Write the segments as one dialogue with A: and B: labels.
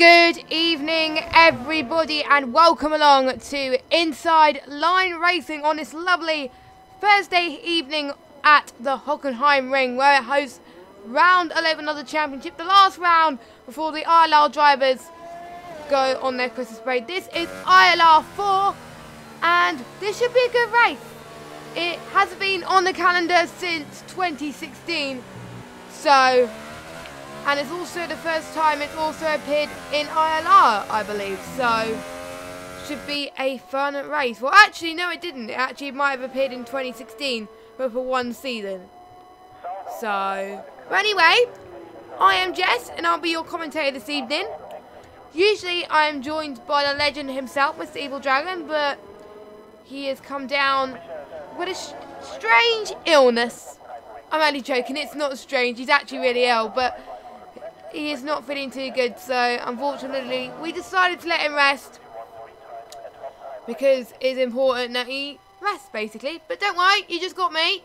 A: Good evening, everybody, and welcome along to Inside Line Racing on this lovely Thursday evening at the Hockenheim Ring, where it hosts round 11 of the championship, the last round before the ILR drivers go on their Christmas break. This is ILR4, and this should be a good race. It hasn't been on the calendar since 2016, and it's also the first time it's also appeared in ILR, I believe, so should be a fun race. Well, actually, no, it didn't. It actually might have appeared in 2016, but for one season. So, but anyway, I am Jess, and I'll be your commentator this evening. Usually, I am joined by the legend himself, Mr. Evil Dragon, but he has come down with a strange illness. I'm only joking, it's not strange, he's actually really ill, but he is not feeling too good, so unfortunately we decided to let him rest because it's important that he rests, basically. But don't worry, you just got me,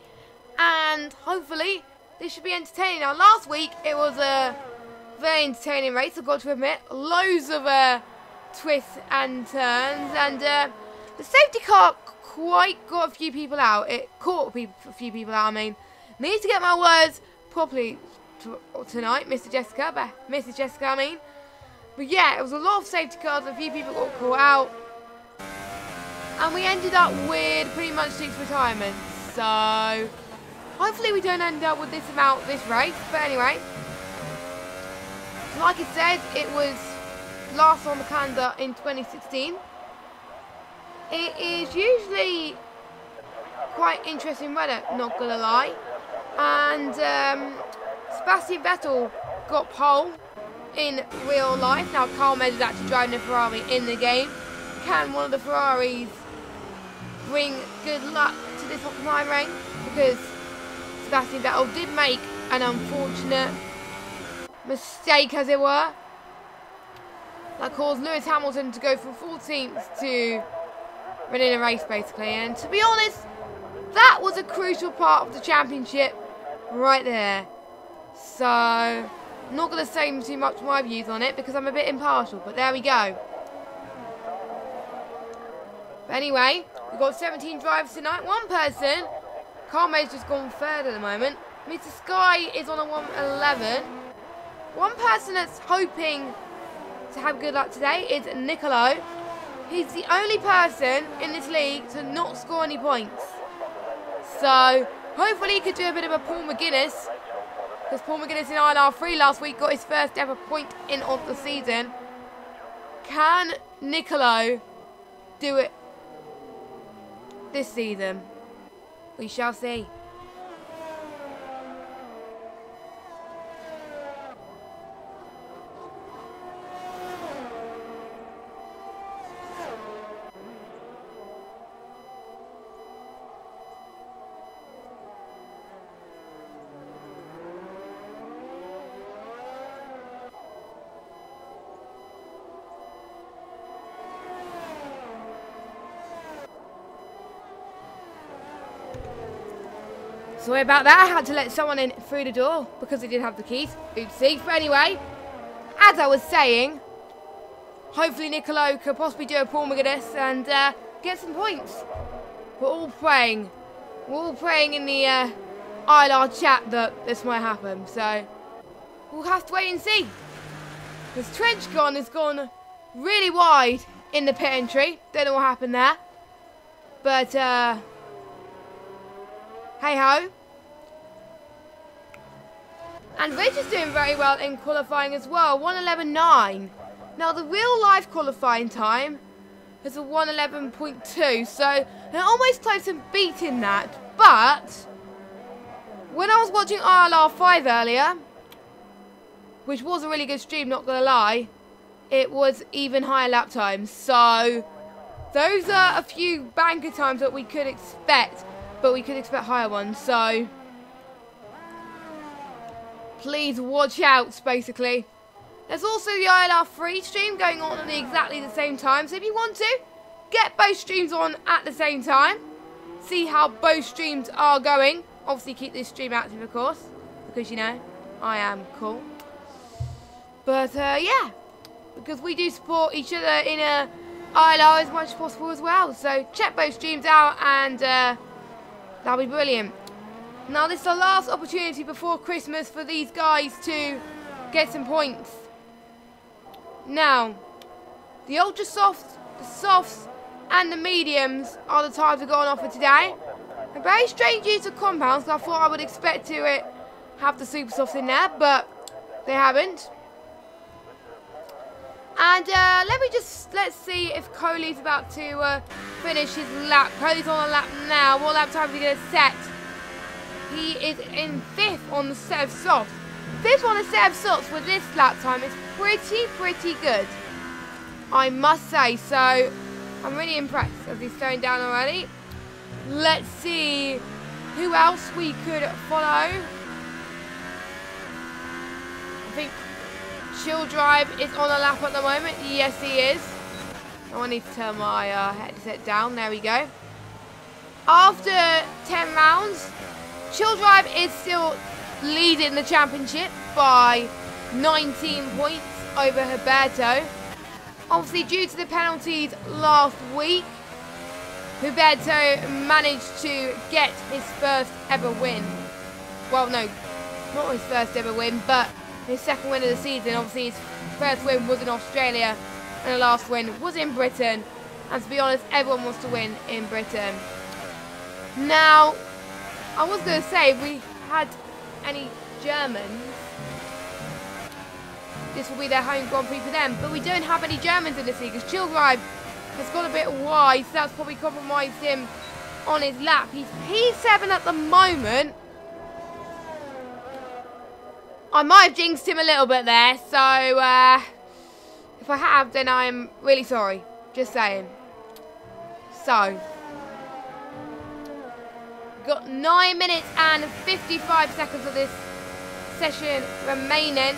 A: and hopefully this should be entertaining. Now, last week it was a very entertaining race, I've got to admit. Loads of twists and turns, and the safety car quite got a few people out. It caught a few people out, I mean. Need to get my words properly tonight, Mrs. Jessica, I mean. But yeah, it was a lot of safety cars, a few people got caught out, and we ended up with pretty much 6 retirements. So hopefully we don't end up with this amount this race. But anyway, like I said, it was last on the calendar in 2016. It is usually quite interesting weather, not gonna lie. And Sebastian Vettel got pole in real life. Now, Carl Med is actually driving a Ferrari in the game. Can one of the Ferraris bring good luck to this Hockenheim ring? Because Sebastian Vettel did make an unfortunate mistake, as it were, that caused Lewis Hamilton to go from 14th to winning a race, basically. And to be honest, that was a crucial part of the championship right there. So, I'm not going to say too much my views on it because I'm a bit impartial, but there we go. But anyway, we've got 17 drivers tonight. One person, Carme's just gone third at the moment. Mr. Sky is on a 111. One person that's hoping to have good luck today is Nicolo. He's the only person in this league to not score any points. So, hopefully he could do a bit of a Paul McGuinness, because Paul McGuinness in ILR3 last week got his first ever point in of the season. Can Nicolo do it this season? We shall see. Sorry about that, I had to let someone in through the door because they did have the keys. Oopsie. But anyway, as I was saying, hopefully Nicolo could possibly do a Paul McGuinness and get some points. We're all praying. We're all praying in the ILR chat that this might happen. So we'll have to wait and see. This trench gun has gone really wide in the pit entry. Don't know what happened there. But hey ho. And Rich is doing very well in qualifying as well, 1:11.9. Now the real life qualifying time is a 1:11.2, so they're almost close to beating that. But when I was watching ILR5 earlier, which was a really good stream, not gonna lie, it was even higher lap times. So those are a few banker times that we could expect, but we could expect higher ones. So please watch out, basically. There's also the ILR3 stream going on at exactly the same time. So if you want to, get both streams on at the same time. See how both streams are going. Obviously keep this stream active, of course, because, you know, I am cool. But, yeah. because we do support each other in a ILR as much as possible as well. So check both streams out, and that'll be brilliant. Now this is the last opportunity before Christmas for these guys to get some points. Now, the ultra softs, the softs and the mediums are the types we've got on offer today. A very strange use of compounds, because I thought I would expect to have the super softs in there, but they haven't. And let's see if Coley's about to finish his lap. Coley's on a lap now. What lap time is he going to set? He is in 5th on the set of softs. 5th on the set of softs with this lap time is pretty good, I must say. So I'm really impressed as he's slowing down already. Let's see who else we could follow. I think Chill Drive is on a lap at the moment. Yes, he is. Oh, I need to turn my headset down. There we go. After 10 rounds, Chill Drive is still leading the championship by 19 points over Huberto. Obviously, due to the penalties last week, Huberto managed to get his first ever win. Well, no, not his first ever win, but his second win of the season. Obviously, his first win was in Australia, and the last win was in Britain. And to be honest, everyone wants to win in Britain. Now, I was going to say, if we had any Germans, this will be their home Grand Prix for them. But we don't have any Germans in this league, because Chill Drive has got a bit wide, so that's probably compromised him on his lap. He's P7 at the moment. I might have jinxed him a little bit there, so if I have, then I'm really sorry. Just saying. So, got 9 minutes and 55 seconds of this session remaining.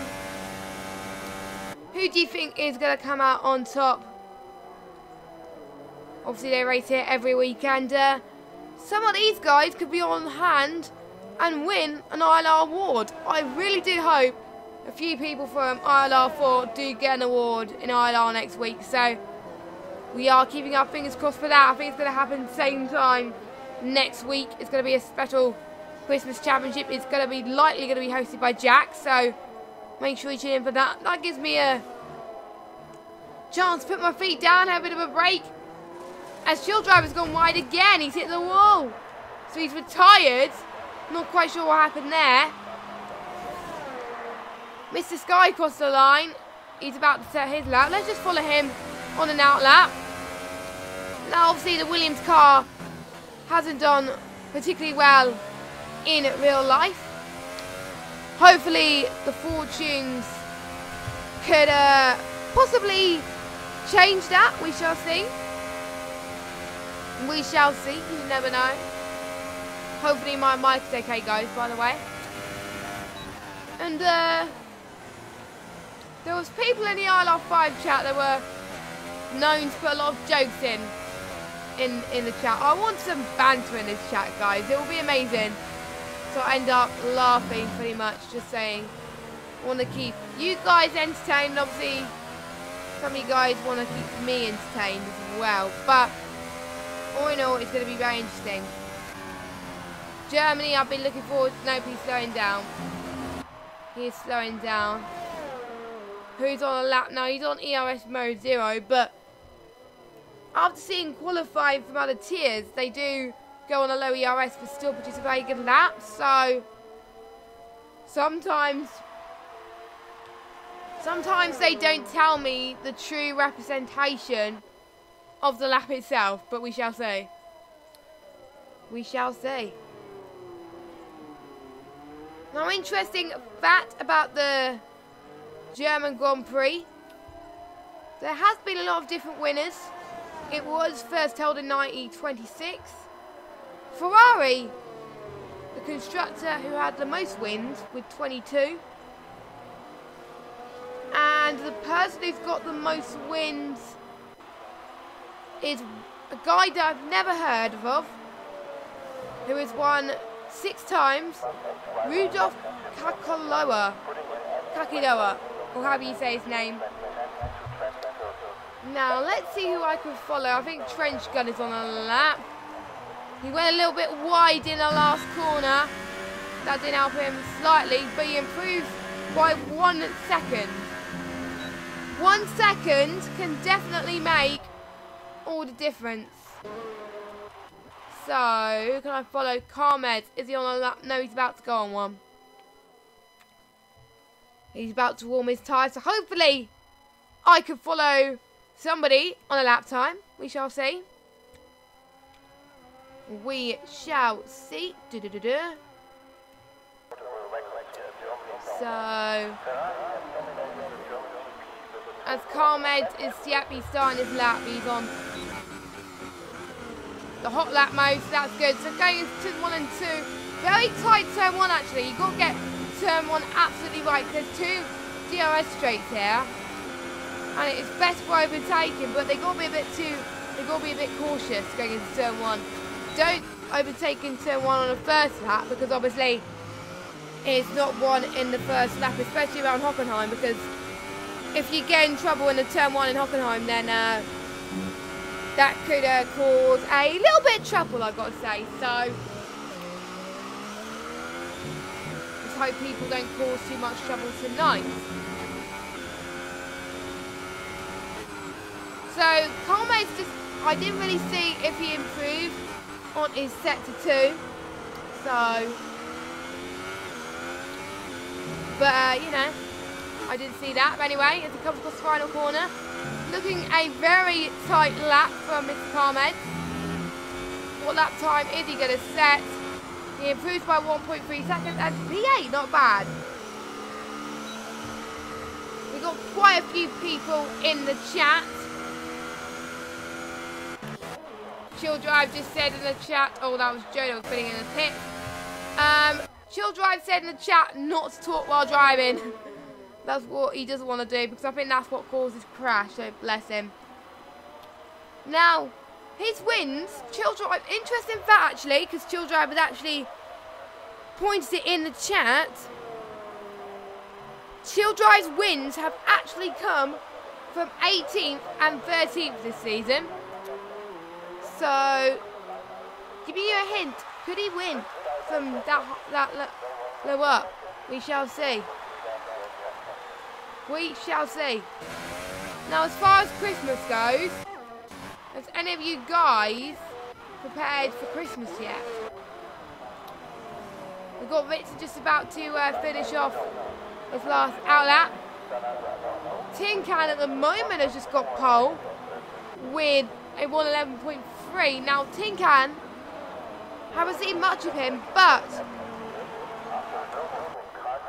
A: Who do you think is going to come out on top? Obviously, they race here every weekend. Some of these guys could be on hand and win an ILR award. I really do hope a few people from ILR4 do get an award in ILR next week. So we are keeping our fingers crossed for that. I think it's going to happen the same time next week. It's going to be a special Christmas championship. It's going to be likely going to be hosted by Jack. So make sure you tune in for that. That gives me a chance to put my feet down, have a bit of a break. As Chill Drive has gone wide again, he's hit the wall. So he's retired. Not quite sure what happened there. Mr. Sky crossed the line. He's about to set his lap. Let's just follow him on an out lap. Now, obviously, the Williams car hasn't done particularly well in real life. Hopefully, the fortunes could possibly change that. We shall see. We shall see. You never know. Hopefully my mic is okay, guys, by the way. And there was people in the ILR5 chat that were known to put a lot of jokes in the chat. I want some banter in this chat, guys. It will be amazing. So I end up laughing pretty much, just saying. I want to keep you guys entertained. Obviously, some of you guys want to keep me entertained as well. But all in all, it's going to be very interesting. Germany, I've been looking forward to. Nope, he's slowing down. He is slowing down. Who's on a lap now? He's on ERS mode 0, but after seeing qualifying from other tiers, they do go on a low ERS but still produce a very good lap. So sometimes they don't tell me the true representation of the lap itself, but we shall see. We shall see. Now, interesting fact about the German Grand Prix. There has been a lot of different winners. It was first held in 1926. Ferrari, the constructor who had the most wins with 22. And the person who's got the most wins is a guy that I've never heard of, who has won 6 times, Rudolf Kakiloa, or however you say his name. Now, let's see who I can follow. I think Trench Gun is on a lap. He went a little bit wide in the last corner. That didn't help him slightly, but he improved by 1 second. 1 second can definitely make all the difference. So, who can I follow? Carmed. Is he on a lap? No, he's about to go on one. He's about to warm his tyres, so hopefully I can follow somebody on a lap time. We shall see. We shall see. So, as Carmed is, yep, he's starting his lap. He's on the hot lap mode, so that's good. So going into turn 1 and 2, very tight turn 1 actually. You've got to get turn 1 absolutely right. There's 2 DRS straights here, and it's best for overtaking, but they've got to be a bit cautious going into turn 1. Don't overtake in turn 1 on the first lap, because obviously it's not one in the first lap, especially around Hockenheim, because if you get in trouble in the turn 1 in Hockenheim, then that could cause a little bit of trouble, I've got to say. So just hope people don't cause too much trouble tonight. So Carmed's just, I didn't really see if he improved on his set to 2. So, but you know, I didn't see that. But anyway, as it comes across the final corner, looking a very tight lap from Mr. Carmed. What lap time is he going to set? He improves by 1.3 seconds, and P8, not bad. We've got quite a few people in the chat. Chill Drive just said in the chat, oh, that was Joe that was filling in the pit. Chill Drive said in the chat not to talk while driving. That's what he doesn't want to do, because I think that's what causes crash, so bless him. Now, his wins, Chill Drive, interesting fact actually, because Chill Drive has actually pointed it in the chat. Chill Drive's wins have actually come from 18th and 13th this season. So, giving you a hint, could he win from that low up? We shall see. We shall see. Now, as far as Christmas goes, has any of you guys prepared for Christmas yet? We've got Ritz just about to finish off his last outlap. Tin Can at the moment has just got pole with a 111.3. Now, Tin Can, haven't seen much of him, but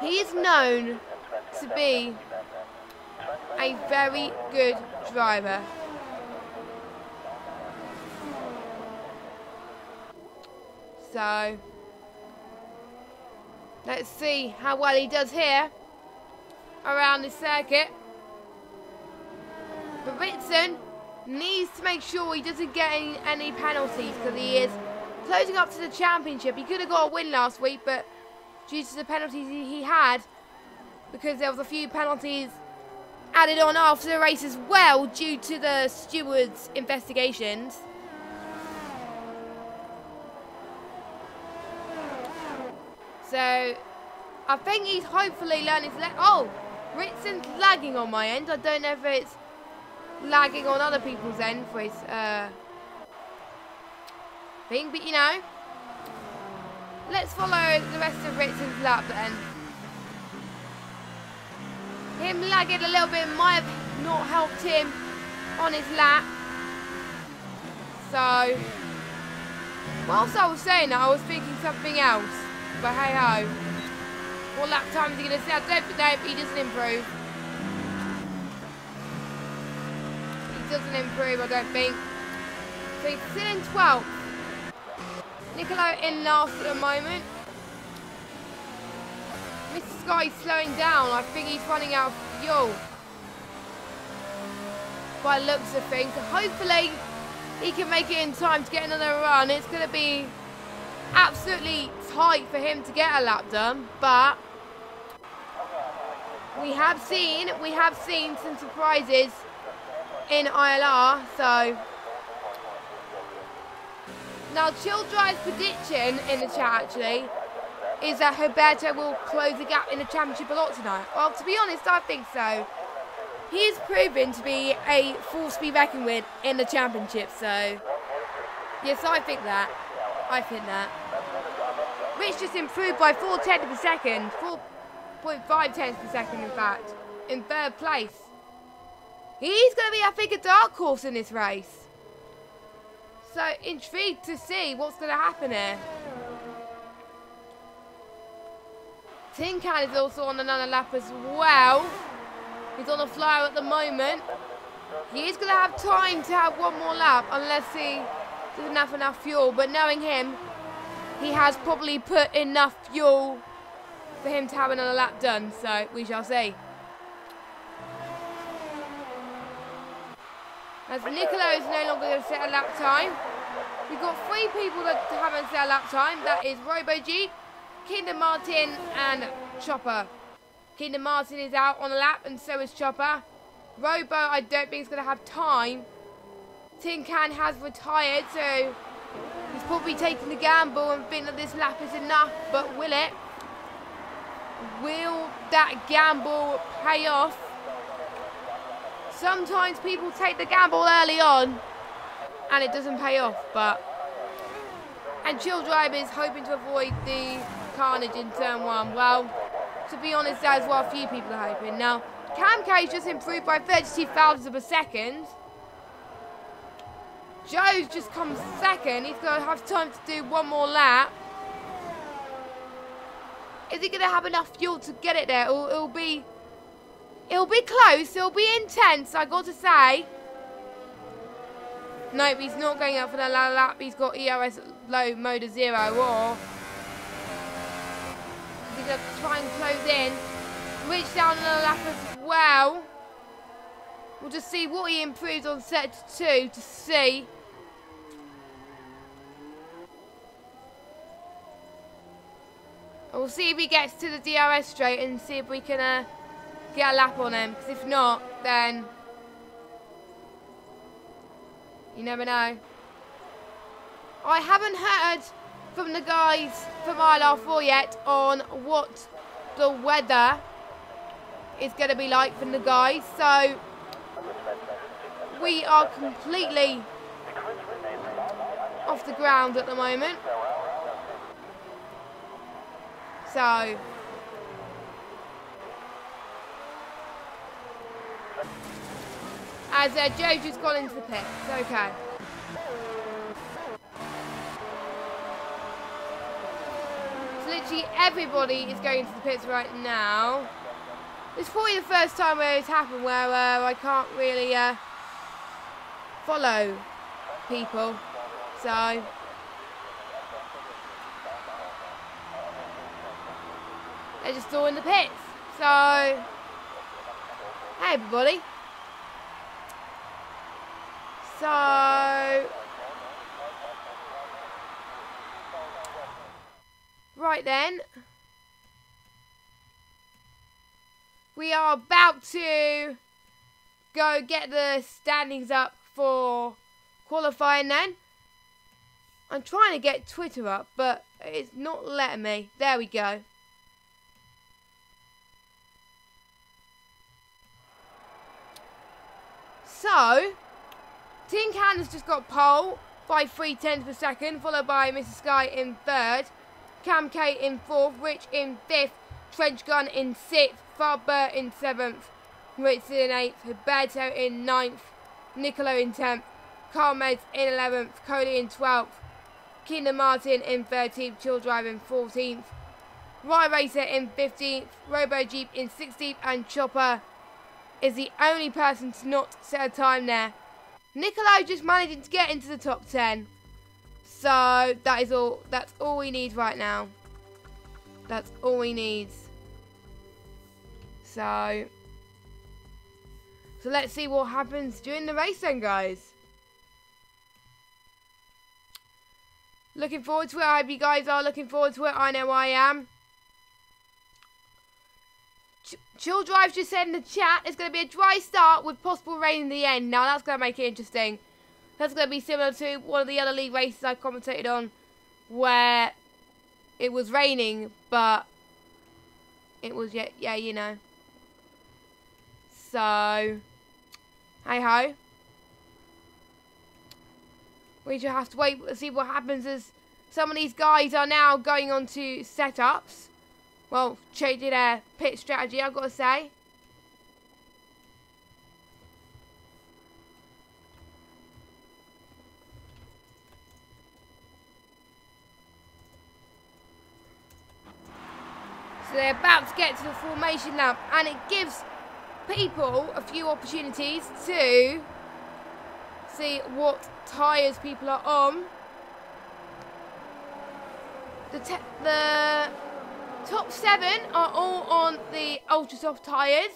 A: he is known to be a very good driver. So, let's see how well he does here around the circuit. But Ritson needs to make sure he doesn't get any penalties, because he is closing up to the championship. He could have got a win last week, but due to the penalties he had, because there was a few penalties added on after the race as well due to the stewards' investigations. So I think he's hopefully learned his oh, Ritson's lagging on my end. I don't know if it's lagging on other people's end for his thing, but you know, let's follow the rest of Ritson's lap then. Him lagging a little bit might have not helped him on his lap. So, whilst I was saying that, I was thinking something else. But hey ho. What lap time is he going to set? I don't know, he doesn't improve. He doesn't improve, I don't think. So he's still in 12th. Niccolo in last at the moment. Mr. Sky's slowing down. I think he's running out of fuel by the looks of things. So hopefully he can make it in time to get another run. It's going to be absolutely tight for him to get a lap done, but we have seen some surprises in ILR, so. Now, Chill Drive's prediction in the chat actually is that Roberto will close the gap in the championship a lot tonight. Well, to be honest, I think so. He is proven to be a full speed reckoning with in the championship, so yes, I think that. I think that. Rich just improved by 4 tenths per second, 4.5 tenths per second in fact, in third place. He's going to be, I think, a dark horse in this race. So intrigued to see what's going to happen here. Tin Can is also on another lap as well. He's on a flyer at the moment. He is going to have time to have one more lap unless he doesn't have enough fuel. But knowing him, he has probably put enough fuel for him to have another lap done. So we shall see. As Nicola is no longer going to set a lap time. We've got 3 people that haven't set a lap time. That is RoboG, Kingdom Martin and Chopper. Kingdom Martin is out on a lap and so is Chopper. Robo I don't think is going to have time. Tin Can has retired, so he's probably taking the gamble and think that this lap is enough, but will it? Will that gamble pay off? Sometimes people take the gamble early on and it doesn't pay off, but. And Chill Drive is hoping to avoid the carnage in turn 1. Well, to be honest, that is what a few people are hoping. Now, Cam K's just improved by 32 thousandths of a second. Joe's just come second. He's going to have time to do one more lap. Is he going to have enough fuel to get it there? It'll be close. It'll be intense, I got to say. Nope, he's not going up for the lap. He's got ERS low mode of 0, or he's going to try and close in. Reach down another lap as well. We'll just see what he improves on set 2 to see. We'll see if he gets to the DRS straight and see if we can get a lap on him. Because if not, then you never know. I haven't heard from the guys from ILR4 yet on what the weather is going to be like from the guys. So we are completely off the ground at the moment. So as Joe just got into the pits. Okay. So literally everybody is going to the pits right now. It's probably the first time where it's happened where I can't really follow people. So they're just all in the pits. So hey everybody. So right then, we are about to go get the standings up for qualifying then. I'm trying to get Twitter up, but it's not letting me. There we go. So Tin Can has just got pole by 3 tenths per second, followed by Mr. Sky in 3rd, Cam K in 4th, Rich in 5th, Trench Gun in 6th, Farbert in 7th, Ritz in 8th, Roberto in 9th, Nicolo in 10th, Carmez in 11th, Cody in 12th, Kingdom Martin in 13th, Chill Drive in 14th, Rye Racer in 15th, Robo Jeep in 16th, and Chopper is the only person to not set a time there. Nicolo just managing to get into the top 10. So that is all. That's all we need right now. That's all we need. So let's see what happens during the race then, guys. Looking forward to it. I hope you guys are looking forward to it. I know I am. Chill Drive just said in the chat, it's going to be a dry start with possible rain in the end. Now that's going to make it interesting. That's going to be similar to one of the other league races I commentated on, where it was raining, but it was, yeah, you know. So, hey ho. We just have to wait and see what happens, as some of these guys are now going on to setups. Well, changing their pit strategy, I've got to say. So they're about to get to the formation lap, and it gives people a few opportunities to see what tyres people are on. The top 7 are all on the ultra soft tyres,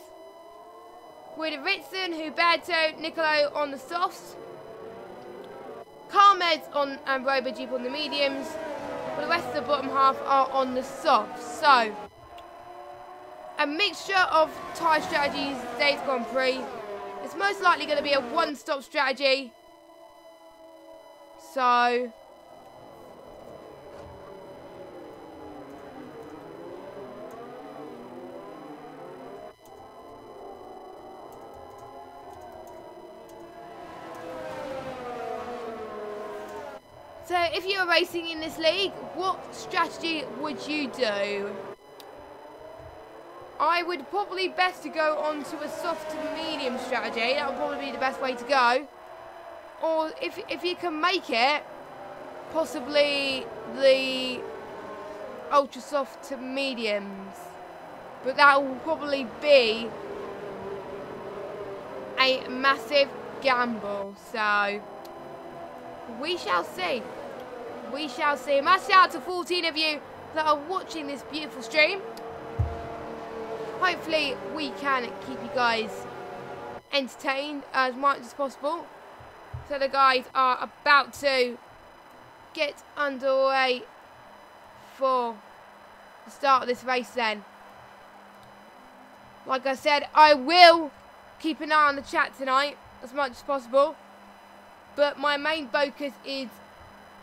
A: with Ritson, Huberto, Nicolo on the softs, Carmed on and Robo Jeep on the mediums, but the rest of the bottom half are on the softs. So a mixture of tyre strategies today's Grand Prix. It's most likely going to be a one-stop strategy. So if you were racing in this league, what strategy would you do? I would probably best to go on to a soft to medium strategy. That would probably be the best way to go. Or if you can make it, possibly the ultra soft to mediums. But that will probably be a massive gamble. So we shall see. We shall see. Massive shout out to 14 of you that are watching this beautiful stream. Hopefully we can keep you guys entertained as much as possible. So the guys are about to get underway for the start of this race then. Like I said, I will keep an eye on the chat tonight as much as possible. But my main focus is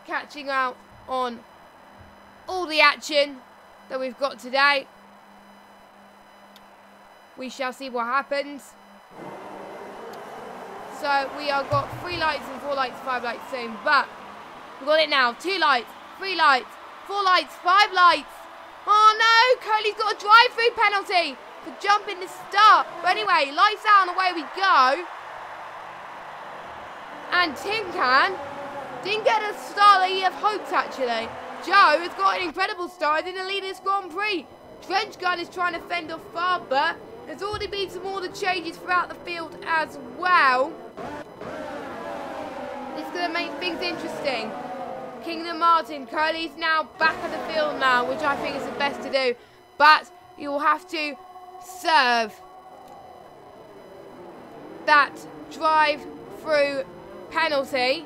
A: catching out on all the action that we've got today. We shall see what happens. So we have got 3 lights and 4 lights, 5 lights soon. But we've got it now. 2 lights, 3 lights, 4 lights, 5 lights. Oh no, Curly's got a drive-through penalty for jumping the start. But anyway, lights out and away we go. And Tin Can didn't get a start that he had hoped actually. Joe has got an incredible start in the lead of this Grand Prix. Trench Gun is trying to fend off Faber. There's already been some order changes throughout the field as well. It's going to make things interesting. Kingdom Martin, Curly's now back at the field now, which I think is the best to do. But you will have to serve that drive-through penalty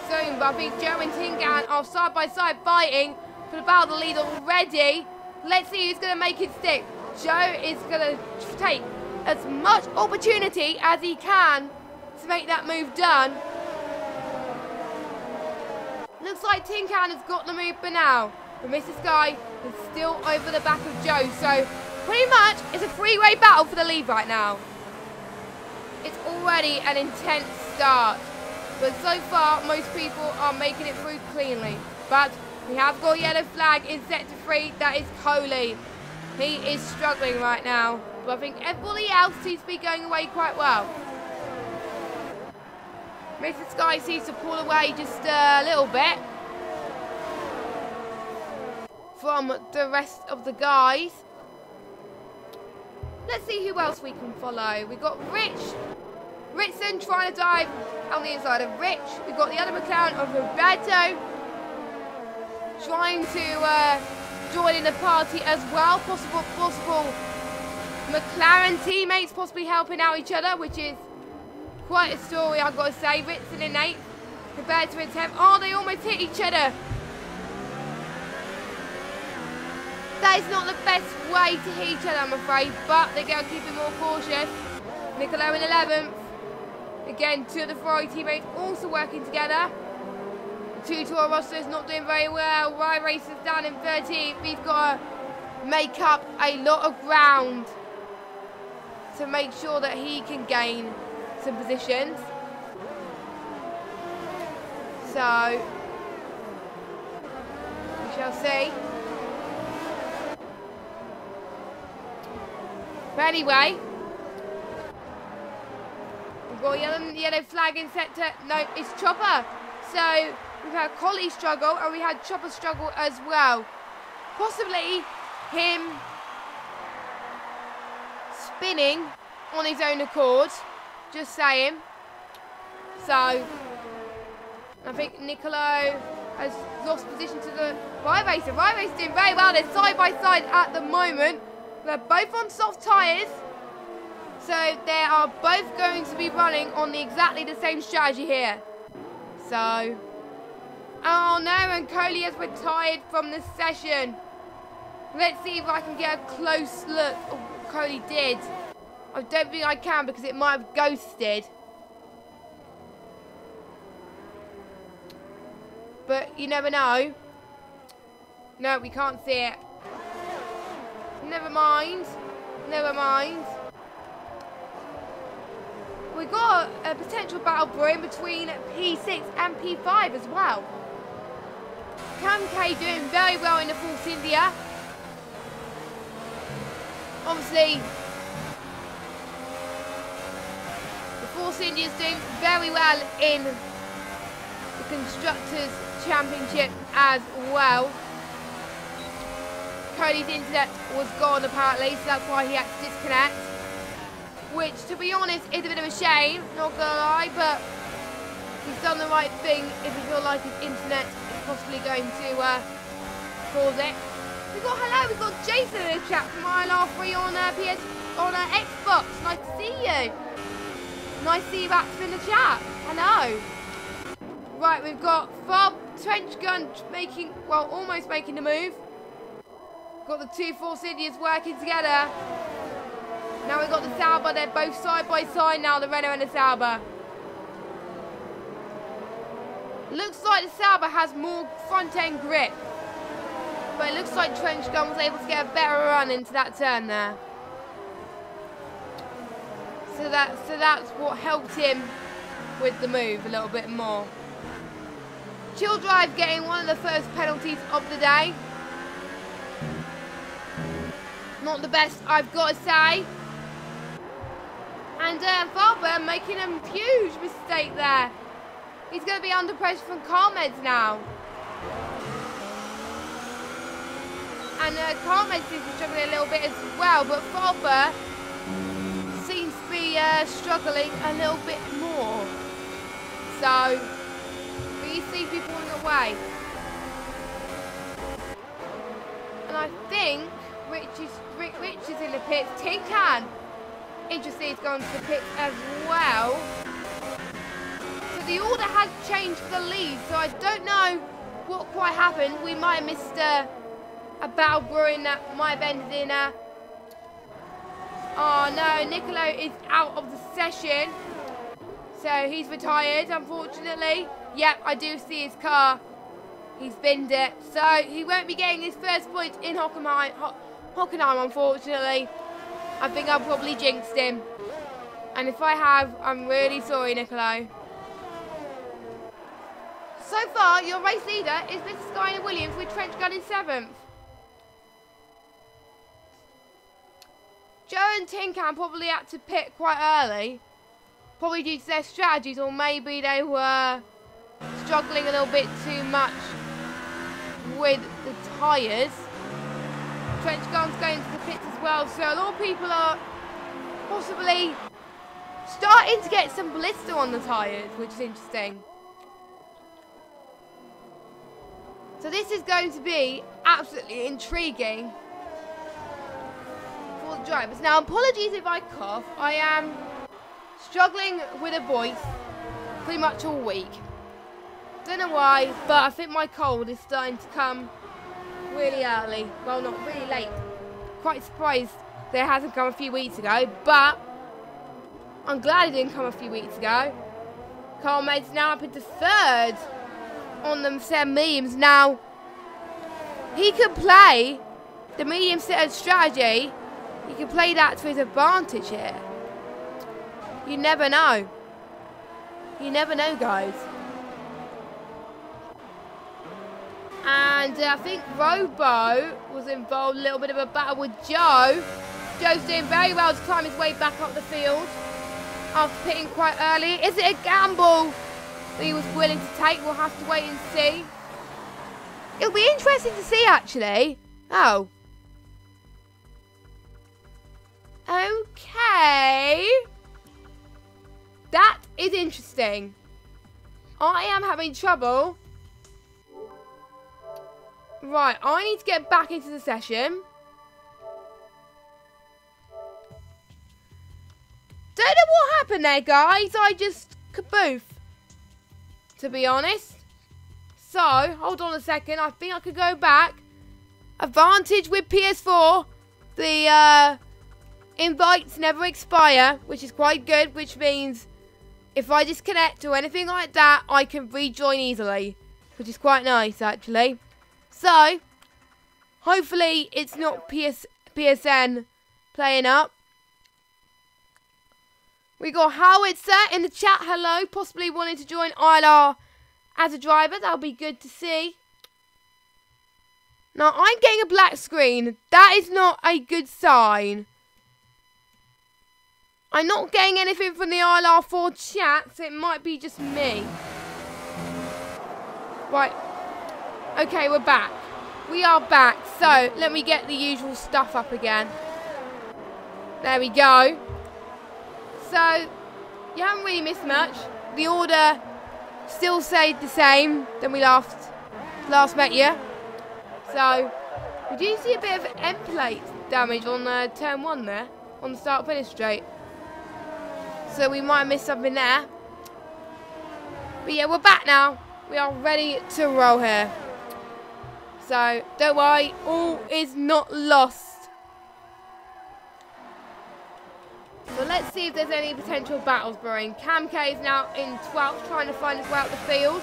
A: soon. But I think Joe and Tingan are side by side fighting for the battle of the lead already. Let's see who's going to make it stick. Joe is going to take as much opportunity as he can to make that move done. Looks like Tin Can has got the move for now. But Mr. Sky is still over the back of Joe. So pretty much it's a three-way battle for the lead right now. It's already an intense start. But so far, most people are making it through cleanly. But we have got a yellow flag in sector 3. That is Coley. He is struggling right now. But I think everybody else seems to be going away quite well. Mr. Sky seems to pull away just a little bit from the rest of the guys. Let's see who else we can follow. We've got Ritson trying to dive on the inside of Rich. We've got the other McLaren of Roberto trying to join in the party as well. Possible McLaren teammates possibly helping out each other, which is quite a story, I've got to say. Ritson in 8th, Roberto in 10th. Oh, they almost hit each other. That is not the best way to hit each other, I'm afraid, but they're going to keep it more cautious. Niccolo in 11th. Again, two of the Ferrari teammates also working together. The two tour rosters not doing very well. Ryan Racer's down in 13th. He's got to make up a lot of ground to make sure that he can gain some positions. So, we shall see. But anyway, we've got a yellow flag in sector. No, it's Chopper. So we've had Collie struggle and we had Chopper struggle as well. Possibly him spinning on his own accord. Just saying. So I think Niccolo has lost position to the Rye Racer. Rye Racer doing very well. They're side by side at the moment. They're both on soft tyres, so they are both going to be running on exactly the same strategy here. So, oh no, and Coley has retired from the session. Let's see if I can get a close look of what Coley did. I don't think I can because it might have ghosted. But you never know. No, we can't see it. Never mind. Never mind. We got a potential battle brewing between P6 and P5 as well. Cam K doing very well in the Force India. Obviously, the Force India is doing very well in the Constructors' Championship as well. Cody's internet was gone apparently, so that's why he had to disconnect. Which, to be honest, is a bit of a shame, not gonna lie, but he's done the right thing if he feels like his internet is possibly going to cause it. We've got Jason in the chat from ILR4 on Xbox. Nice to see you. Nice to see you active in the chat. Hello. Right, we've got Fob, Trench Gun almost making the move. Got the two Force Indians working together. Now we've got the Sauber. They're both side by side now, the Renault and the Sauber. Looks like the Sauber has more front end grip. But it looks like Trench Gun was able to get a better run into that turn there. So that's what helped him with the move a little bit more. Chill Drive getting one of the first penalties of the day. Not the best, I've got to say. And Farber making a huge mistake there. He's going to be under pressure from Carmeds now. And Carmeds seems to be struggling a little bit as well, but Farber seems to be struggling a little bit more. So, we see people on the way. And I think Rich is in the pits. Tin Can, interesting, is going to the pits as well. So the order has changed for the lead, so I don't know what quite happened. We might have missed a battle brewing that might have ended in a... Oh no, Niccolo is out of the session. So he's retired, unfortunately. Yep, I do see his car. He's binned it. So he won't be getting his first point in Hockenheim, unfortunately. I think I've probably jinxed him. And if I have, I'm really sorry, Niccolo. So far, your race leader is Mr. Skyler Williams with Trench Gun in 7th. Joe and Tin Can probably had to pit quite early. Probably due to their strategies, or maybe they were struggling a little bit too much with the tyres. Trench Gun's going to the pits as well, so a lot of people are possibly starting to get some blister on the tyres, which is interesting. So this is going to be absolutely intriguing for the drivers. Now, apologies if I cough. I am struggling with a voice pretty much all week. Don't know why, but I think my cold is starting to come really early. Well, not really late. Quite surprised that it hasn't come a few weeks ago, but I'm glad it didn't come a few weeks ago. Carl Maid's now up into third on them 7 mediums. Now, he could play the medium-centered strategy. He can play that to his advantage here. You never know. You never know, guys. And I think Robo was involved in a little bit of a battle with Joe. Joe's doing very well to climb his way back up the field after pitting quite early. Is it a gamble that he was willing to take? We'll have to wait and see. It'll be interesting to see, actually. Oh. Okay. That is interesting. I am having trouble. Right, I need to get back into the session. Don't know what happened there, guys. I just kaboof, to be honest. So, hold on a second. I think I could go back. Advantage with PS4. The invites never expire, which is quite good, which means if I disconnect or anything like that, I can rejoin easily, which is quite nice, actually. So, hopefully it's not PSN playing up. We got Howard set in the chat. Hello, possibly wanting to join ILR as a driver. That'll be good to see. Now, I'm getting a black screen. That is not a good sign. I'm not getting anything from the ILR4 chat, so it might be just me. Right. Okay, we're back. We are back. So, let me get the usual stuff up again. There we go. So, you haven't really missed much. The order still stayed the same than we last met you. So, we do see a bit of end plate damage on turn 1 there, on the start-finish straight. So we might have missed something there. But yeah, we're back now. We are ready to roll here. So, don't worry, all is not lost. So let's see if there's any potential battles brewing. Cam K is now in 12th, trying to find his way out the field.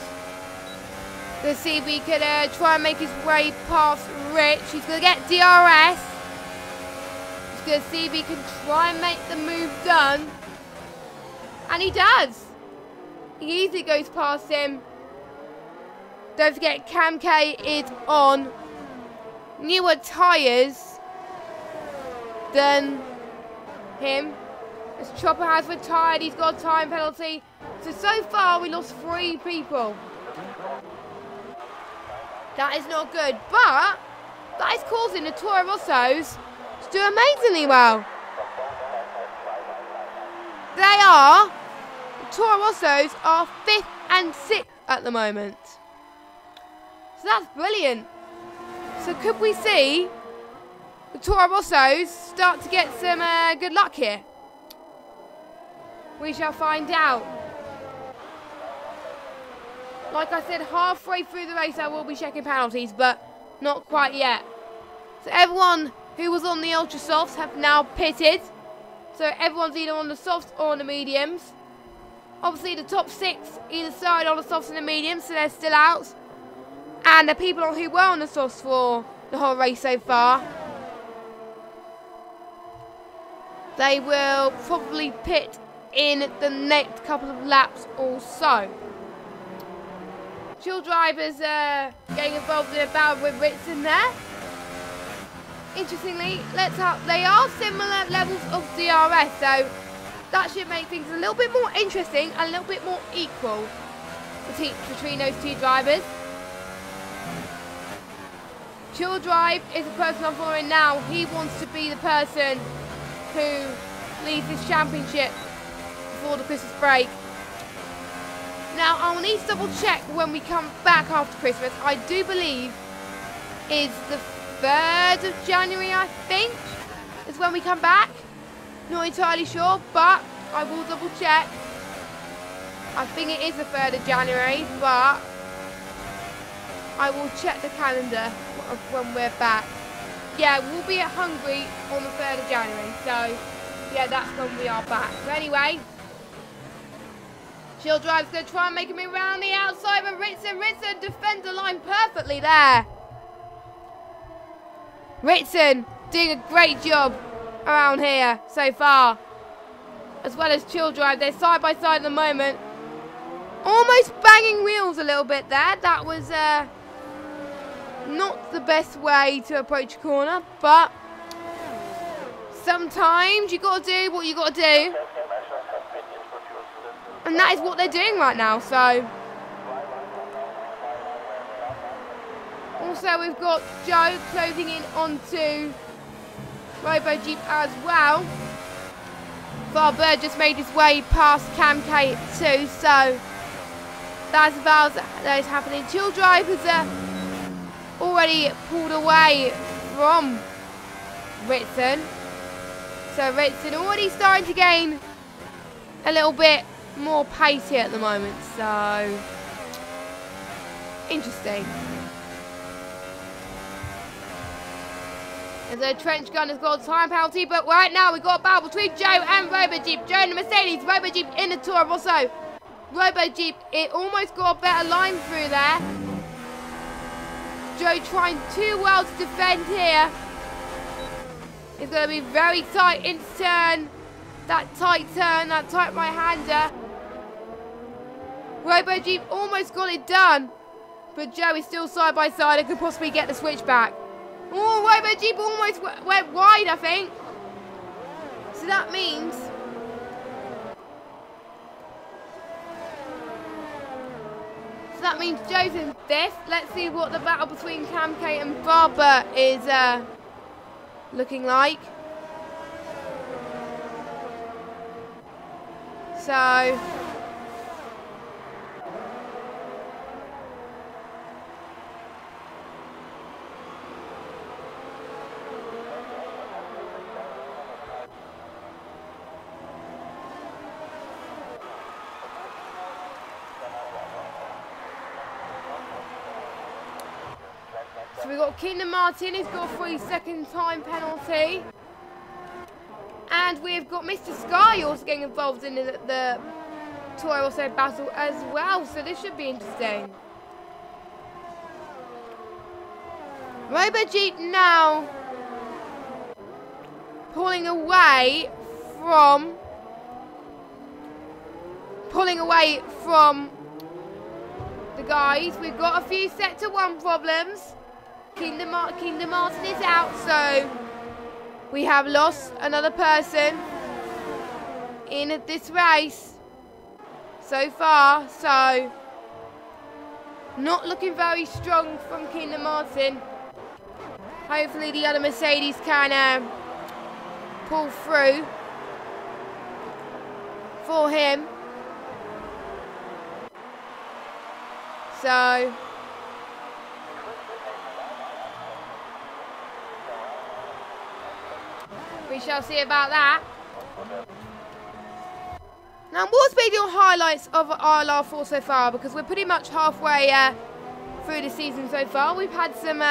A: Let's see if he could try and make his way past Rich. He's going to get DRS. He's going to see if he can try and make the move done. And he does. He easily goes past him. Don't forget, Cam K is on newer tyres than him. As Chopper has retired, he's got a time penalty. So far, we lost 3 people. That is not good, but that is causing the Toro Rossos to do amazingly well. The Toro Rossos are 5th and 6th at the moment. So that's brilliant. So could we see the Toro Rossos start to get some good luck here? We shall find out. Like I said, halfway through the race I will be checking penalties, but not quite yet. So everyone who was on the Ultra Softs have now pitted. So everyone's either on the softs or on the mediums. Obviously the top 6 either side on the softs and the mediums, so they're still out. And the people who were on the softs for the whole race so far, they will probably pit in the next couple of laps or so. Chill drivers getting involved in a battle with Ritson there. Interestingly, they are similar levels of DRS, so that should make things a little bit more interesting and a little bit more equal between those 2 drivers. Chill Drive is the person I'm following now. He wants to be the person who leads this championship before the Christmas break. Now, I'll need to double check when we come back after Christmas. I do believe is the 3rd of January, I think, is when we come back. Not entirely sure, but I will double check. I think it is the 3rd of January, but I will check the calendar of when we're back. Yeah, we'll be at Hungary on the 3rd of January. So, yeah, that's when we are back. But anyway, Chill Drive's going to try and make him around the outside, but Ritson defends the line perfectly there. Ritson doing a great job around here so far, as well as Chill Drive. They're side by side at the moment. Almost banging wheels a little bit there. That was not the best way to approach a corner, but sometimes you got to do what you got to do. And that is what they're doing right now, so. Also, we've got Joe closing in onto Robo Jeep as well. Farbird just made his way past Cam K too, so that's that is happening. Chill Drive has already pulled away from Ritson. So Ritson already starting to gain a little bit more pace here at the moment, so interesting. As a trench gun has got a time penalty, but right now we've got a battle between Joe and RoboJeep. Joe in the Mercedes, RoboJeep in the Toro Rosso. RoboJeep, it almost got a better line through there. Joe trying too well to defend here. It's going to be very tight in turn. That tight right-hander. RoboJeep almost got it done, but Joe is still side by side and could possibly get the switch back. Oh, RoboJeep almost went wide, I think. So that means Joe's in 5th. Let's see what the battle between Cam K and Barber is looking like. So we've got Kingdom Martin, who's got a 3-second time penalty. And we've got Mr. Sky also getting involved in the Toro Rosso battle as well. So this should be interesting. RoboJeep now pulling away from the guys. We've got a few Sector 1 problems. Kingdom Martin is out, so we have lost another person in this race so far. So not looking very strong from Kingdom Martin. Hopefully the other Mercedes can pull through for him. So we shall see about that. Now, what's been your highlights of ILR4 so far? Because we're pretty much halfway through the season so far. We've had some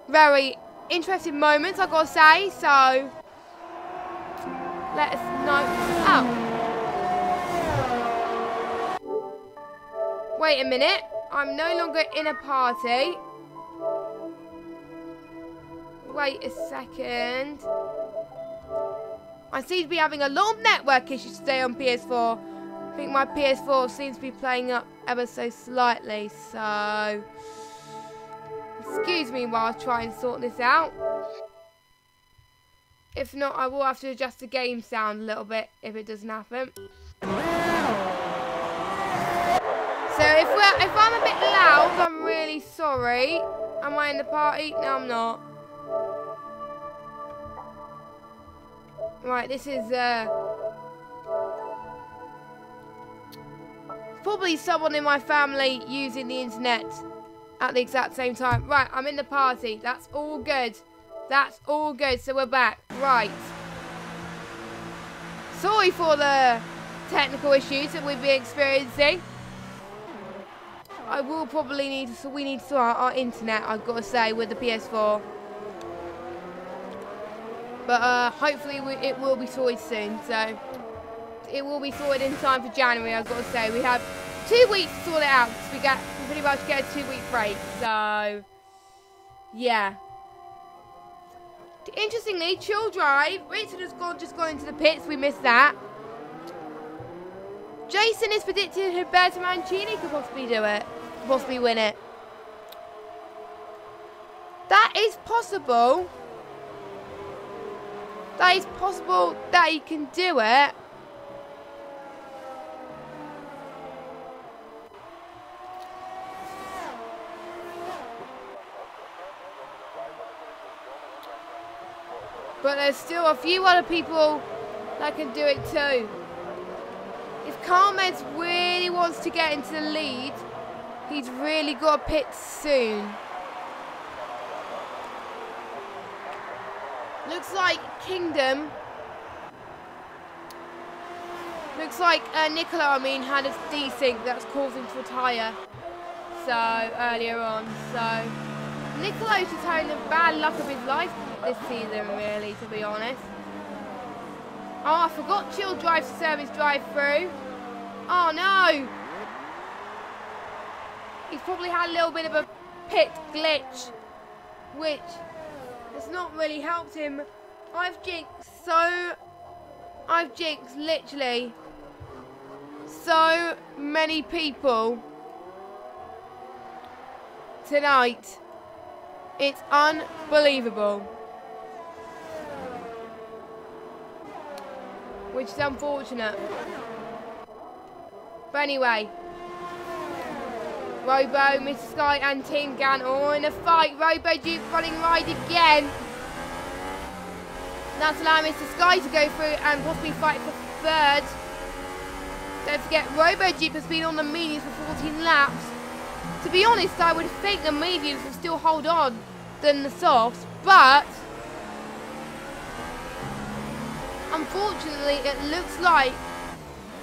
A: very interesting moments, I've got to say. So let us know. Oh, wait a minute. I'm no longer in a party. Wait a second. I seem to be having a lot of network issues today on PS4. I think my PS4 seems to be playing up ever so slightly, so excuse me while I try and sort this out. If not, I will have to adjust the game sound a little bit if it doesn't happen. So if I'm a bit loud, I'm really sorry. Am I in the party? No, I'm not. Right, this is probably someone in my family using the internet at the exact same time. Right, I'm in the party. That's all good. That's all good. So we're back. Right. Sorry for the technical issues that we've been experiencing. I will probably need to, so we need to sort out our internet, I've got to say, with the PS4. But hopefully it will be sorted soon, so it will be sorted in time for January, I've got to say. We have 2 weeks to sort it out, because we pretty much get a 2-week break, so yeah. Interestingly, Chill Drive, Richard has just gone into the pits, we missed that. Jason is predicting Roberto Mancini could possibly do it, possibly win it. That is possible. That is possible that he can do it. But there's still a few other people that can do it too. If Carmez really wants to get into the lead, he's really got to pit soon. Looks like Kingdom. Looks like Nicola, had a desync that's caused him to retire. So, earlier on. So, Nicolo's just having the bad luck of his life this season, really, to be honest. Oh, I forgot Chill Drive to serve his drive-through. Oh, no. He's probably had a little bit of a pit glitch, which has not really helped him. I've jinxed literally so many people tonight. It's unbelievable. Which is unfortunate. But anyway. Robo, Mr. Sky and Team Gan all in a fight. Robo Duke running wide again. That's allowing Mr. Sky to go through and possibly fight for third. Don't forget, Robo Duke has been on the mediums for 14 laps. To be honest, I would think the mediums will still hold on than the softs, but unfortunately, it looks like,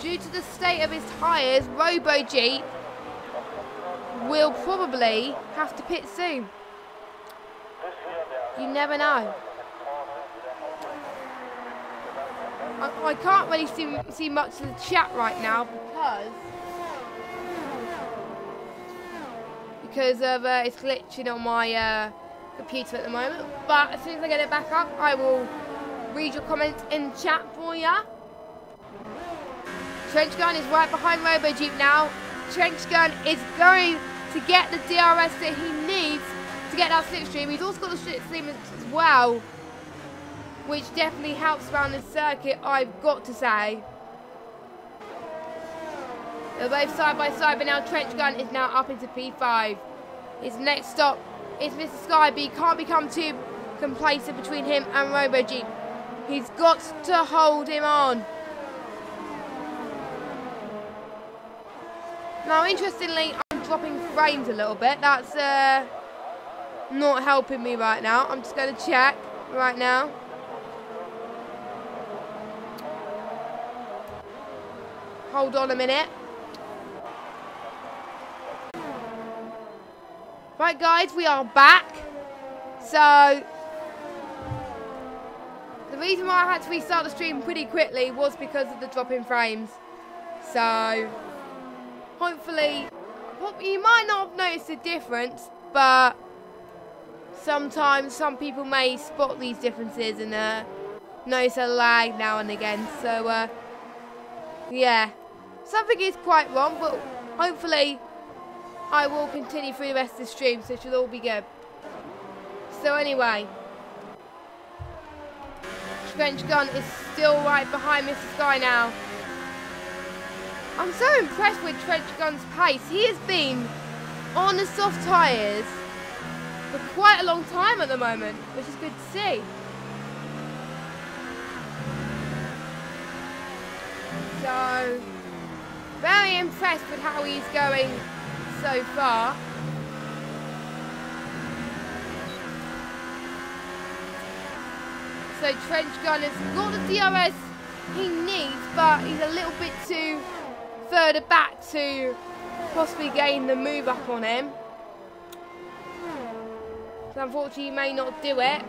A: due to the state of his tyres, Robo Jeep will probably have to pit soon. You never know. I can't really see much of the chat right now because of it's glitching on my computer at the moment. But as soon as I get it back up, I will read your comments in chat for ya. Trench Gun is right behind Robo Jeep now. Trench Gun is going to get the DRS that he needs to get that slipstream. He's also got the slipstream as well, which definitely helps around the circuit, I've got to say. They're both side by side, but now Trench Gun is now up into P5. His next stop is Mr. Sky, but he can't become too complacent between him and Robo Jeep. He's got to hold him on. Now, interestingly, I'm dropping frames a little bit. That's not helping me right now. I'm just going to check right now. Hold on a minute. Right, guys, we are back. So, the reason why I had to restart the stream pretty quickly was because of the drop in frames. So, hopefully, you might not have noticed a difference, but sometimes some people may spot these differences and notice a lag now and again. So, yeah, something is quite wrong, but hopefully I will continue through the rest of the stream, so it should all be good. So anyway, Trench Gun is still right behind Mr. Sky now. I'm so impressed with Trench Gun's pace. He has been on the soft tyres for quite a long time at the moment, which is good to see. So, very impressed with how he's going so far. So Trench Gun has got the DRS he needs, but he's a little bit too further back to possibly getting the move up on him. So unfortunately he may not do it,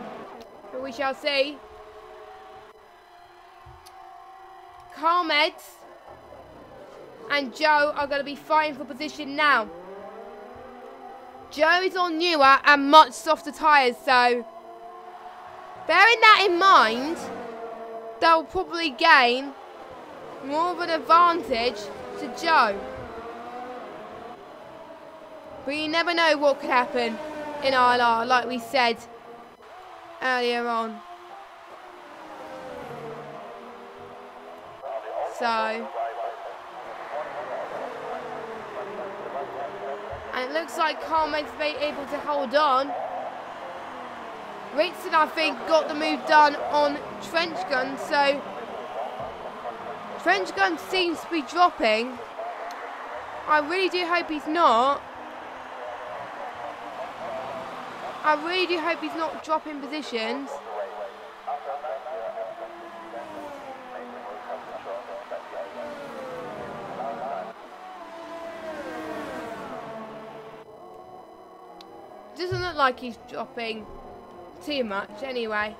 A: but we shall see. Carmed and Joe are going to be fighting for position now. Joe is on newer and much softer tyres, so bearing that in mind, they'll probably gain more of an advantage to Joe. But you never know what could happen in ILR, like we said earlier on. So, and it looks like Carmen's able to hold on. Ritson, I think, got the move done on Trench Gun, so Trench Gun seems to be dropping. I really do hope he's not. I really do hope he's not dropping positions. Doesn't look like he's dropping too much anyway.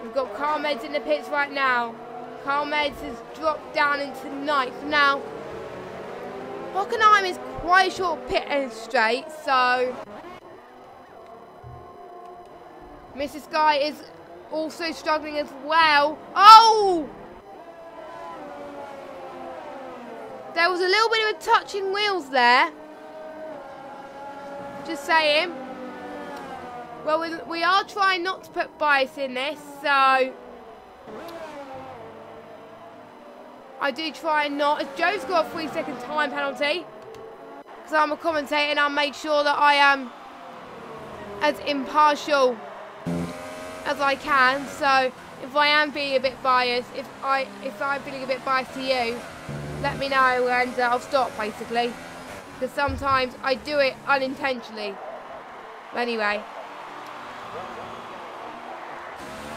A: We've got Carmeds in the pits right now. Carmeds has dropped down into ninth now. Hockenheim is quite a short pit and straight, so Mr. Sky is also struggling as well. Oh! There was a little bit of a touching wheels there. Just saying. Well, we are trying not to put bias in this, so I do try and not. As Joe's got a 3-second time penalty, because I'm a commentator and I'll make sure that I am as impartial as I can. So if I am being a bit biased, if I'm feeling a bit biased to you, let me know and I'll stop basically. Because sometimes I do it unintentionally. But anyway,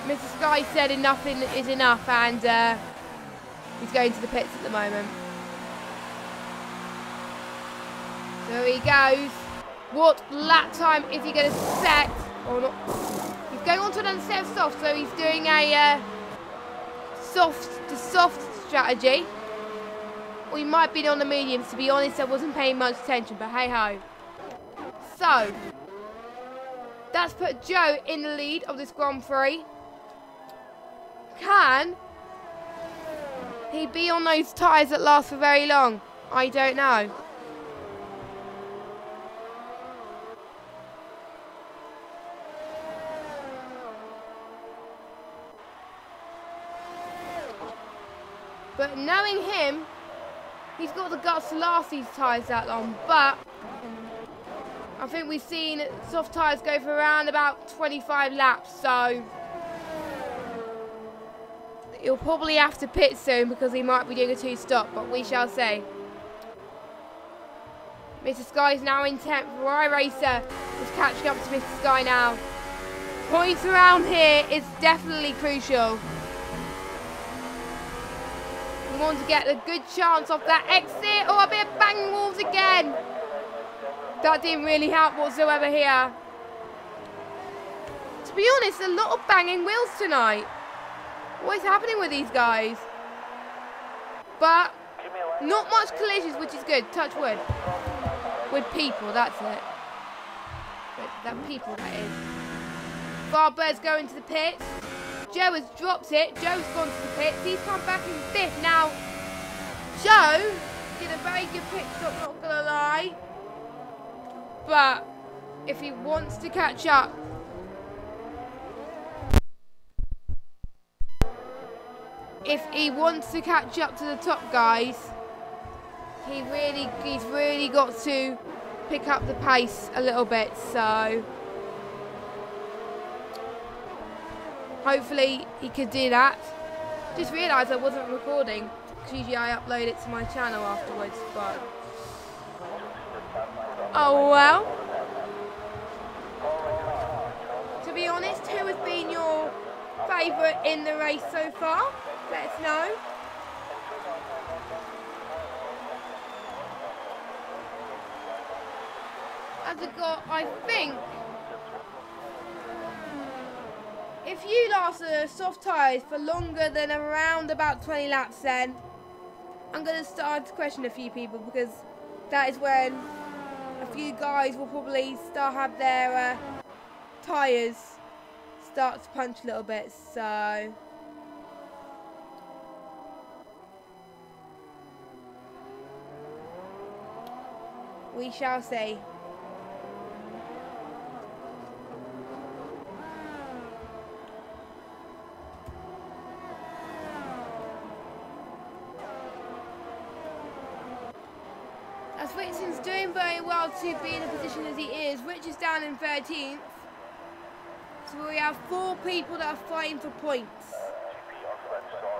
A: Mr. Sky said enough is enough, and he's going to the pits at the moment. So he goes. What lap time is he going to set? Or not? He's going on to another set of soft, so he's doing a soft to soft strategy. We might be on the mediums, to be honest. I wasn't paying much attention, but hey ho. So that's put Joe in the lead of this Grand Prix. Can he be on those tyres that last for very long? I don't know. But knowing him, he's got the guts to last these tyres that long, but I think we've seen soft tyres go for around about 25 laps, so he'll probably have to pit soon because he might be doing a 2-stop, but we shall see. Mr. Sky is now in 10th. iRacer is catching up to Mr. Sky now. Points around here is definitely crucial. We want to get a good chance of that exit. Oh, a bit of banging walls again. That didn't really help whatsoever here. To be honest, a lot of banging wheels tonight. What is happening with these guys? But not much collisions, which is good. Touch wood. With people, that's it. That people, that is. Barber's going to the pits. Joe has dropped it. Joe's gone to the pits. He's come back in 5th. Now, Joe did a very good pit stop, not gonna lie. But if he wants to catch up, to the top guys, he's really got to pick up the pace a little bit. So hopefully he could do that. Just realised I wasn't recording, because usually I upload it to my channel afterwards, but oh well. To be honest, who has been your favourite in the race so far? Let us know. have got, I think, if you last soft tyres for longer than around about 20 laps, then I'm going to start to question a few people, because that is when a few guys will probably start have their tyres start to punch a little bit, so we shall see. As Richardson's doing very well to be in the position as he is, Rich is down in 13th. So we have 4 people that are fighting for points.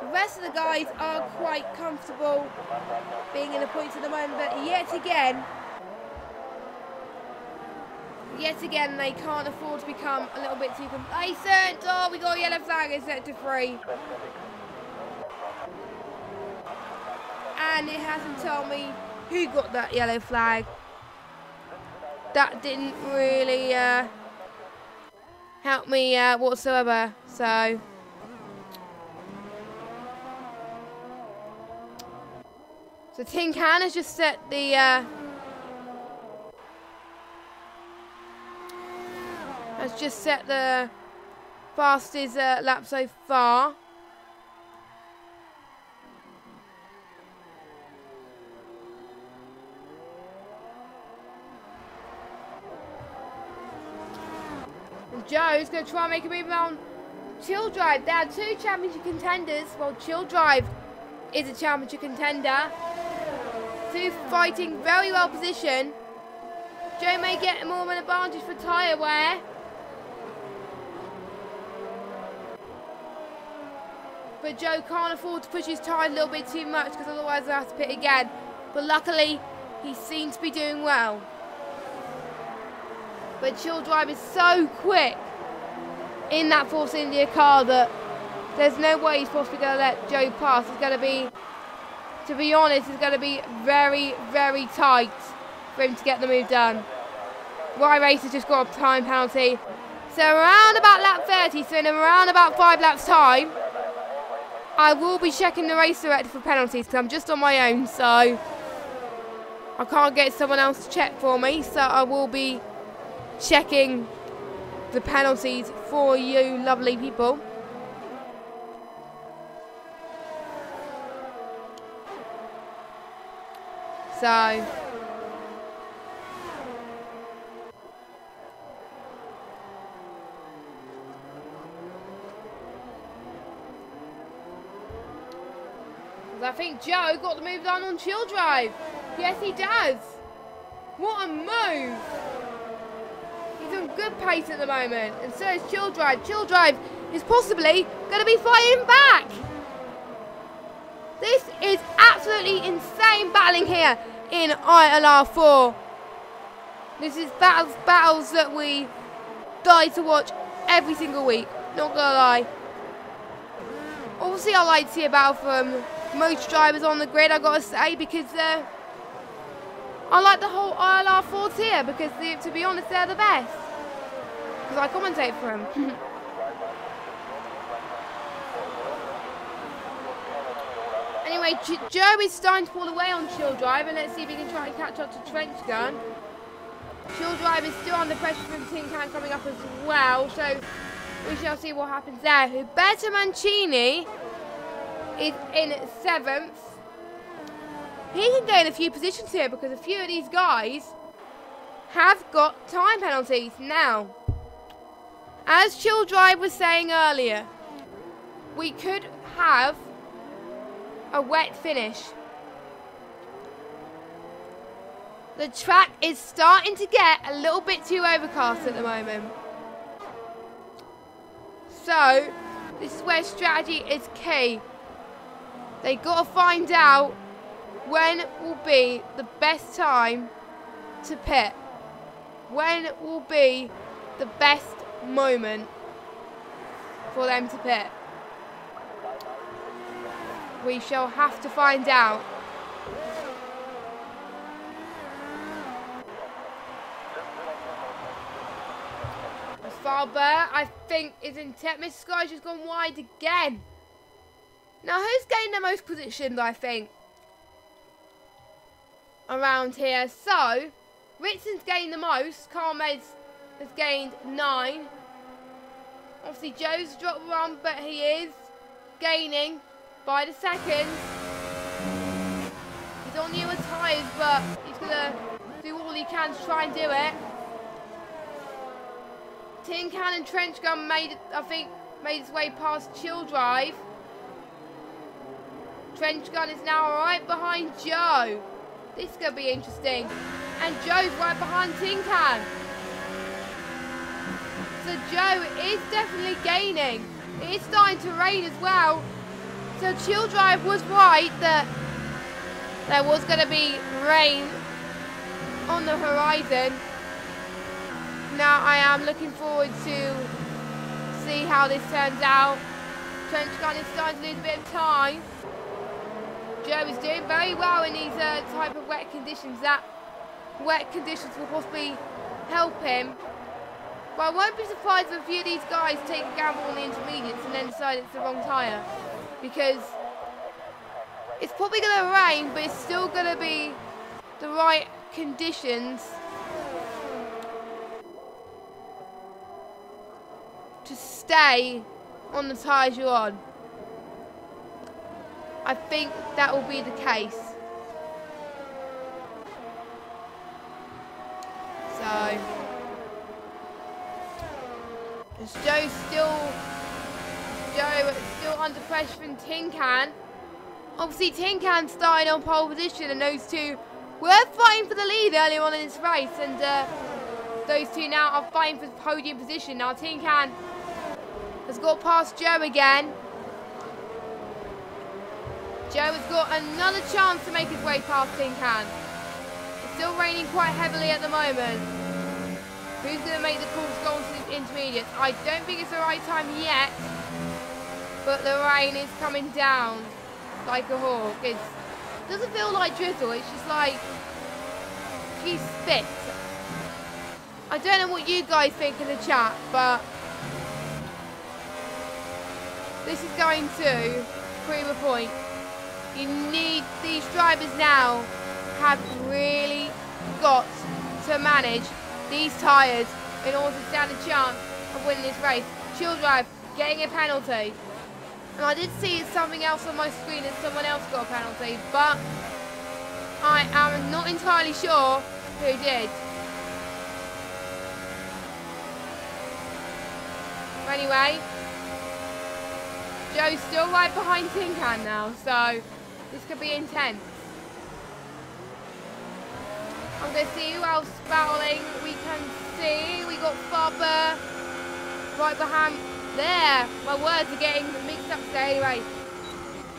A: The rest of the guys are quite comfortable being in the points at the moment, but yet again they can't afford to become a little bit too complacent. Oh, we got a yellow flag in sector 3. And it hasn't told me who got that yellow flag. That didn't really help me whatsoever. So Tin Can has just set the fastest lap so far. Joe's going to try and make a move around Chill Drive. There are 2 championship contenders. Well, Chill Drive is a championship contender. 2 fighting very well positioned. Joe may get more of an advantage for tyre wear. But Joe can't afford to push his tyre a little bit too much, because otherwise he'll have to pit again. But luckily, he seems to be doing well. But Chill Drive is so quick in that Force India car that there's no way he's possibly going to let Joe pass. It's going to be, to be honest, it's going to be very, very tight for him to get the move done. Y Race has just got a time penalty. So around about lap 30, so in around about 5 laps time, I will be checking the race director for penalties, because I'm just on my own, so I can't get someone else to check for me. So I will be checking the penalties for you lovely people. So I think Joe got the move done on Chill Drive. Yes, he does. What a move. He's on good pace at the moment, and so is Chill Drive. Chill Drive is possibly going to be fighting back. This is absolutely insane battling here in ILR4. This is battles that we die to watch every single week, not gonna lie. Obviously I like to see a battle from most drivers on the grid, I gotta say, because I like the whole ILR4 tier, because to be honest, they're the best. Because I commentate for them. Anyway, Joe is starting to pull away on Chill Drive, and let's see if he can try and catch up to Trench Gun. Chill Drive is still under pressure from Tin Can coming up as well, so we shall see what happens there. Roberto Mancini is in 7th. He can gain a few positions here, because a few of these guys have got time penalties. Now, as Chill Drive was saying earlier, we could have a wet finish. The track is starting to get a little bit too overcast at the moment. So, this is where strategy is key. They got to find out when will be the best time to pit. When will be the best moment for them to pit. We shall have to find out. Barber, I think, is in 10th. Mr. Sky's just gone wide again. Now, who's gained the most positions, I think, around here? So, Ritson's gained the most. Carmez has gained 9. Obviously, Joe's dropped 1, but he is gaining by the seconds. He's on newer tyres, but he's going to do all he can to try and do it. Tin Can and Trench Gun made his way past Chill Drive. Trench Gun is now right behind Joe. This is going to be interesting. And Joe's right behind Tin Can. So Joe is definitely gaining. It is starting to rain as well. So Chill Drive was right that there was going to be rain on the horizon. Now I am looking forward to see how this turns out. Trench Gun is starting to lose a bit of time. Joe is doing very well in these type of wet conditions. That wet conditions will possibly help him. But I won't be surprised if a few of these guys take a gamble on the intermediates and then decide it's the wrong tyre. Because it's probably going to rain, but it's still going to be the right conditions to stay on the tyres you're on. I think that will be the case. So, is Joe still under pressure from Tin Can? Obviously, Tin Can started on pole position, and those two were fighting for the lead earlier on in this race, and those two now are fighting for podium position. Now, Tin Can has got past Joe again. Joe has got another chance to make his way past Tin Can. It's still raining quite heavily at the moment. Who's going to make the call to go on to the intermediates? I don't think it's the right time yet, but the rain is coming down like a hawk. It doesn't feel like drizzle, it's just like a few spits. I don't know what you guys think in the chat, but this is going to prove a point. You need, these drivers now have really got to manage these tyres in order to stand a chance of winning this race. Chill Drive getting a penalty. And I did see something else on my screen that someone else got a penalty, but I am not entirely sure who did. Anyway, Joe's still right behind Tin Can now, so this could be intense. I'm going to see who else battling. We can see we got Faber right behind there. My words are getting mixed up today. Anyway,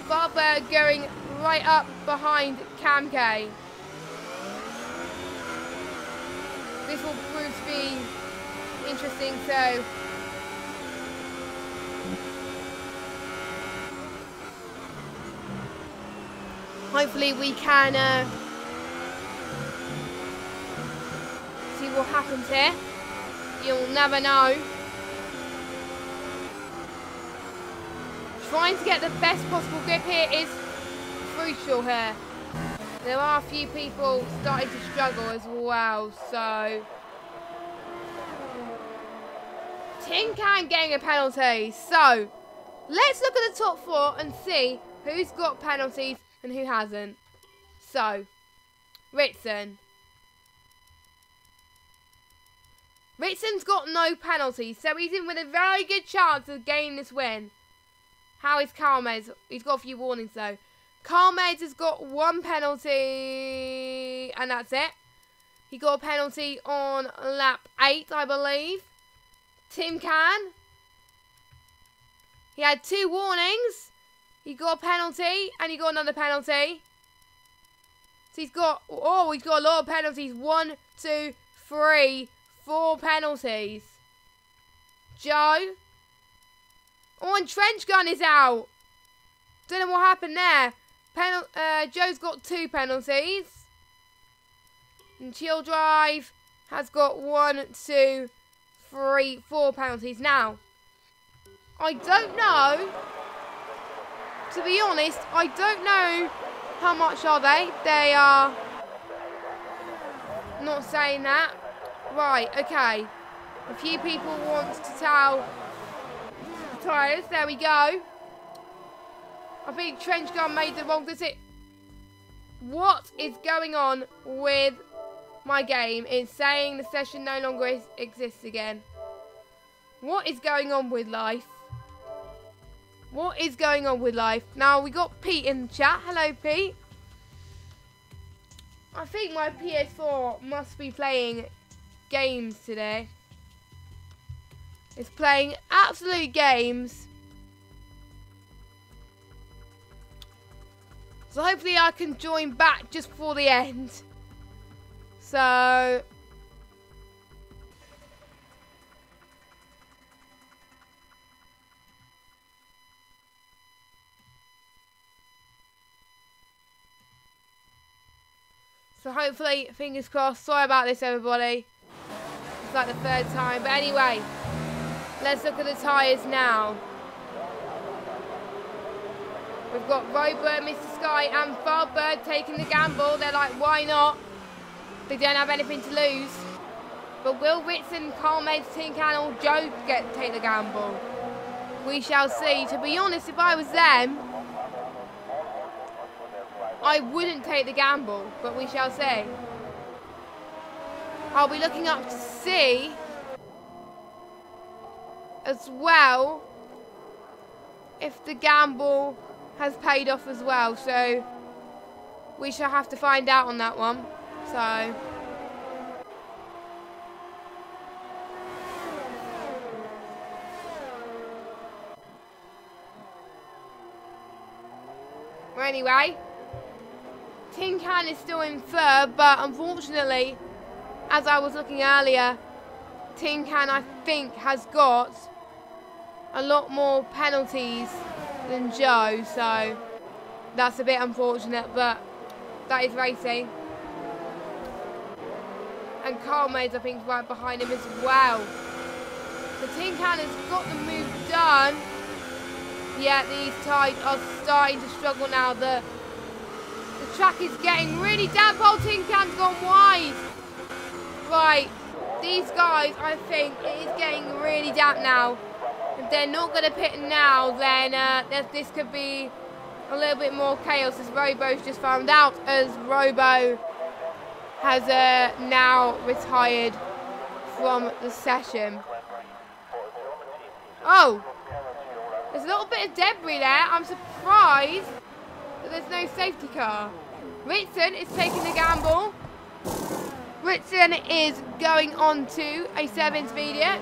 A: Faber going right up behind Cam K. This will prove to be interesting. So hopefully we can see what happens here. You'll never know. Trying to get the best possible grip here is crucial here. There are a few people starting to struggle as well, so Tin Can getting a penalty. So let's look at the top 4 and see who's got penalties and who hasn't. So, Ritson. Ritson's got no penalties, so he's in with a very good chance of gaining this win. How is Carmez? He's got a few warnings though. Carmez has got 1 penalty, and that's it. He got a penalty on lap 8, I believe. Tin Can. He had 2 warnings. He got a penalty, and he got another penalty. So he's got, he's got a lot of penalties. 1, 2, 3, 4 penalties. Joe. Oh, and Trench Gun is out. Don't know what happened there. Joe's got 2 penalties. And Chill Drive has got 1, 2, 4 penalties. Now, I don't know, to be honest, I don't know how much are they. They are not saying that. Right, okay. A few people want to tell the tyres. There we go. I think Trench Gun made the wrong decision. What is going on with my game? It's saying the session no longer exists again. What is going on with life? What is going on with life? Now, we got Pete in the chat. Hello, Pete. I think my PS4 must be playing games today. It's playing absolute games. So hopefully I can join back just before the end. So hopefully, fingers crossed. Sorry about this, everybody. It's like the 3rd time. But anyway, let's look at the tyres now. We've got Robo, Mr. Sky and Firebird taking the gamble. They're like, why not? They don't have anything to lose. But will Ritson, Carlmaid, Tin Can or Joe take the gamble? We shall see. To be honest, if I was them, I wouldn't take the gamble, but we shall see. I'll be looking up to see as well if the gamble has paid off as well, so we shall have to find out on that one. So well, anyway, Tin Can is still in 3rd, but unfortunately, as I was looking earlier, Tin Can I think has got a lot more penalties than Joe, so that's a bit unfortunate, but that is racing. And Carlmaid I think is right behind him as well. The Tin Can has got the move done. Yeah, these tyres are starting to struggle now. The track is getting really damp. Oh, Tin Can's gone wide. Right, these guys, I think it is getting really damp now. If they're not going to pit now, then this could be a little bit more chaos, as Robo's just found out, as Robo has now retired from the session. Oh, there's a little bit of debris there. I'm surprised that there's no safety car. Ritson is taking the gamble. Ritson is going on to a 7 VDX.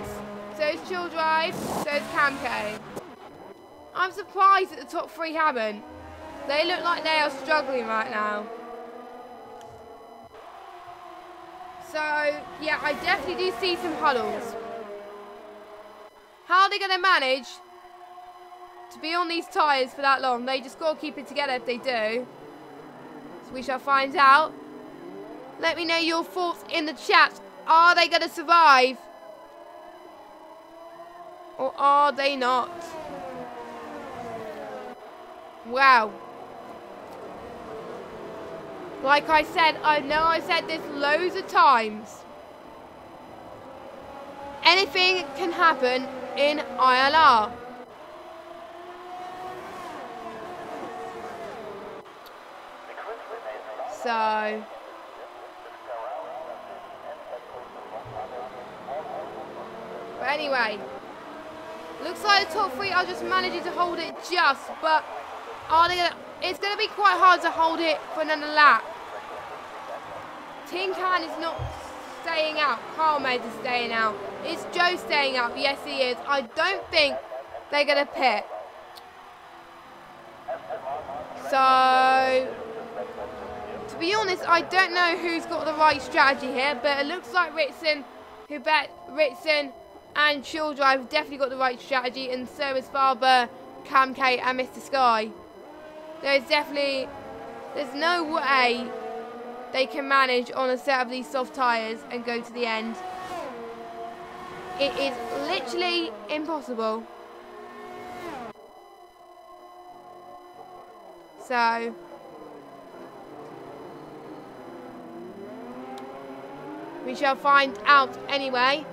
A: So is Chill Drive, so is Cam K. I'm surprised that the top 3 haven't. They look like they are struggling right now. So, yeah, I definitely do see some huddles. How are they going to manage to be on these tyres for that long? They just got to keep it together if they do. So we shall find out. Let me know your thoughts in the chat. Are they going to survive? Or are they not? Wow. Like I said, I know I've said this loads of times. Anything can happen in ILR. So but anyway, looks like the top 3 are just managing to hold it just, but are they gonna, it's going to be quite hard to hold it for another lap. Tin Can is not staying out. Carlmaid is staying out. Is Joe staying out? Yes, he is. I don't think they're going to pit. So, to be honest, I don't know who's got the right strategy here, but it looks like Ritson and Chill Drive have definitely got the right strategy, and so is Faber, Cam K and Mr. Sky. There's no way they can manage on a set of these soft tyres and go to the end. It is literally impossible. So we shall find out anyway.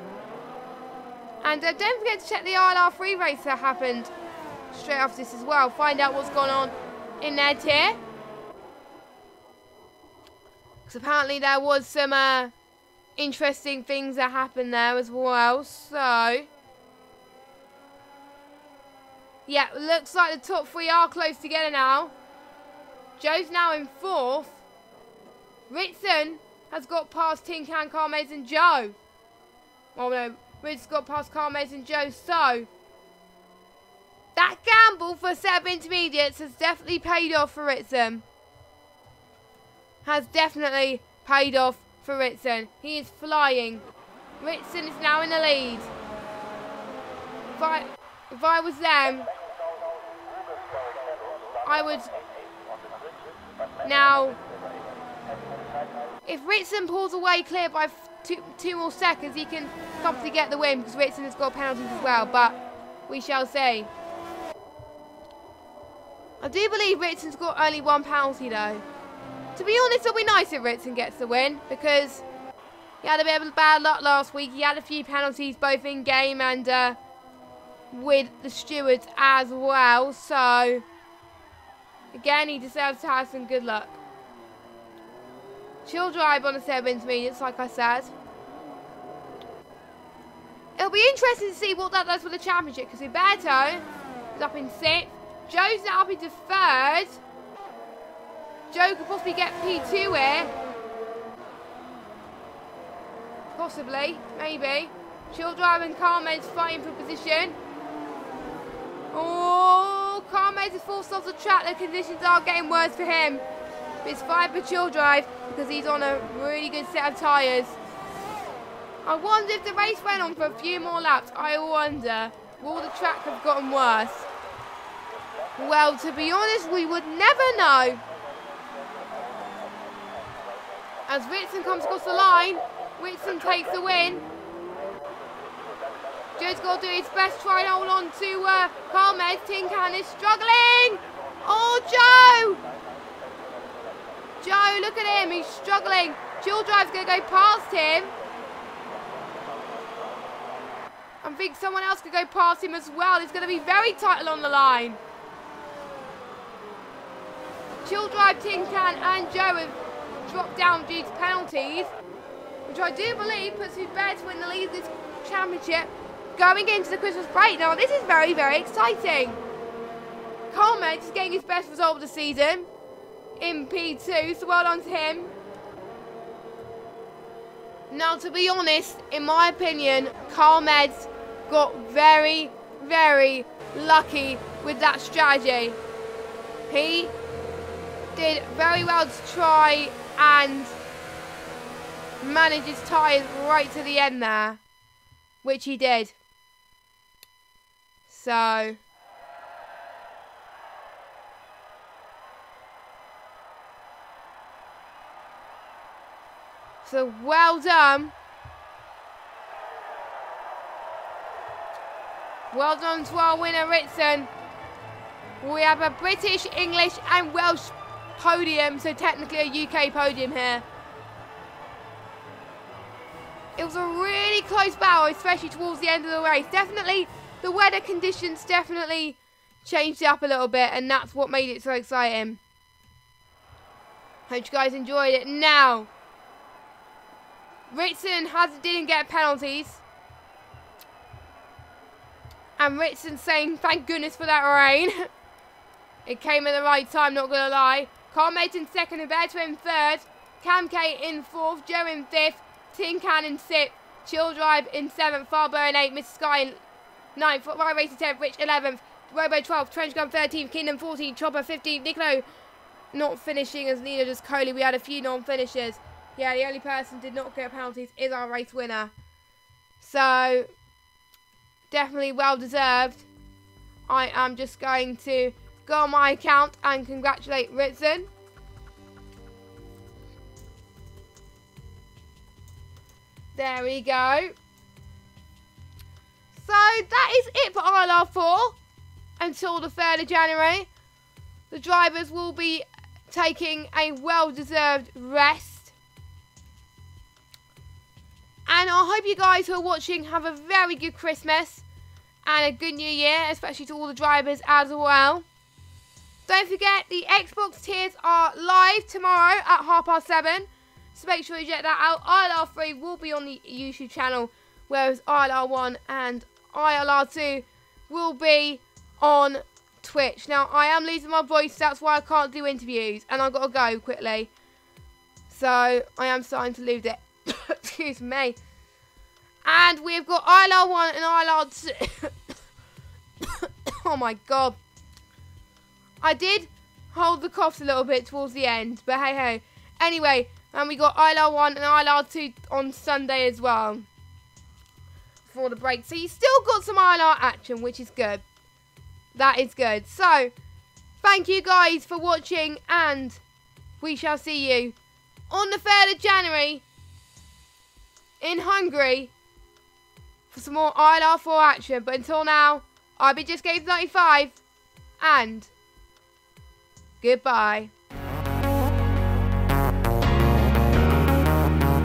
A: And don't forget to check the ILR3 race that happened straight after this as well. Find out what's gone on in their tier. Because apparently there was some interesting things that happened there as well. So yeah, looks like the top three are close together now. Joe's now in 4th. Ritson has got past Tin Can, Carmez and Joe. Oh no, Ritson's got past Carmez and Joe. So that gamble for set of intermediates has definitely paid off for Ritson. Has definitely paid off for Ritson. He is flying. Ritson is now in the lead. If I was them, I would now, if Ritson pulls away clear by two more seconds, he can comfortably get the win because Ritson has got penalties as well, but we shall see. I do believe Ritson's got only 1 penalty though. To be honest, it'll be nice if Ritson gets the win because he had a bit of bad luck last week. He had a few penalties both in game and with the stewards as well. So again, he deserves to have some good luck. She'll drive on a set of intermediates, like I said. It'll be interesting to see what that does for the championship because Roberto is up in 6th. Joe's now up into 3rd. Joe could possibly get P2 here. Possibly, maybe. She'll drive and Carmez fighting for position. Oh, Carmez is forced off the track. The conditions are getting worse for him. But it's fine for Chill Drive because he's on a really good set of tyres. I wonder if the race went on for a few more laps. I wonder, will the track have gotten worse? Well, to be honest, we would never know. As Ritson comes across the line, Ritson takes the win. Joe's got to do his best, try and hold on to Carmez. Tin Can is struggling. Oh, Joe! Joe, look at him, he's struggling. Chill Drive's going to go past him. I think someone else could go past him as well. It's going to be very tight along the line. Chill Drive, Tin Can and Joe have dropped down due to penalties, which I do believe puts Roberto in the lead of this championship going into the Christmas break. Now this is very, very exciting. Carmez is getting his best result of the season in P2, so well done to him. Now to be honest, in my opinion, Carmez got very, very lucky with that strategy. He did very well to try and manage his tyres right to the end there, which he did. So well done. Well done to our winner, Ritson. We have a British, English and Welsh podium, so technically a UK podium here. It was a really close battle, especially towards the end of the race. Definitely, the weather conditions definitely changed it up a little bit, and that's what made it so exciting. Hope you guys enjoyed it. Now, Ritson didn't get penalties. And Ritson saying, thank goodness for that rain. It came at the right time, not going to lie. Carmez in 2nd, Roberto in 3rd. Cam K in 4th, Joe in 5th. Tin Can in 6th. Chill Drive in 7th. Farbo in 8th. Mr. Sky in 9th. Ride Race in 10th. Rich 11th. Robo 12th. Trench Gun 13th. Kingdom 14th. Chopper 15th. Nicolo not finishing as neither does Coley. We had a few non-finishers. Yeah, the only person did not get penalties is our race winner. So, definitely well deserved. I am just going to go on my account and congratulate Ritson. There we go. So that is it for ILR4 until the 3rd of January. The drivers will be taking a well-deserved rest. And I hope you guys who are watching have a very good Christmas and a good New Year, especially to all the drivers as well. Don't forget, the Xbox tiers are live tomorrow at 7:30. So make sure you check that out. ILR3 will be on the YouTube channel, whereas ILR1 and ILR2 will be on Twitch. Now, I am losing my voice, so that's why I can't do interviews. And I've got to go quickly. So, I am starting to lose it. Excuse me. And we've got ILR1 and ILR2. Oh my god. I did hold the coughs a little bit towards the end, but hey ho. Anyway, and we got ILR1 and ILR2 on Sunday as well for the break. So you still got some ILR action, which is good. That is good. So, thank you guys for watching, and we shall see you on the 3rd of January in Hungary for some more ILR4 action. But until now, I've been Just Games 95, and goodbye.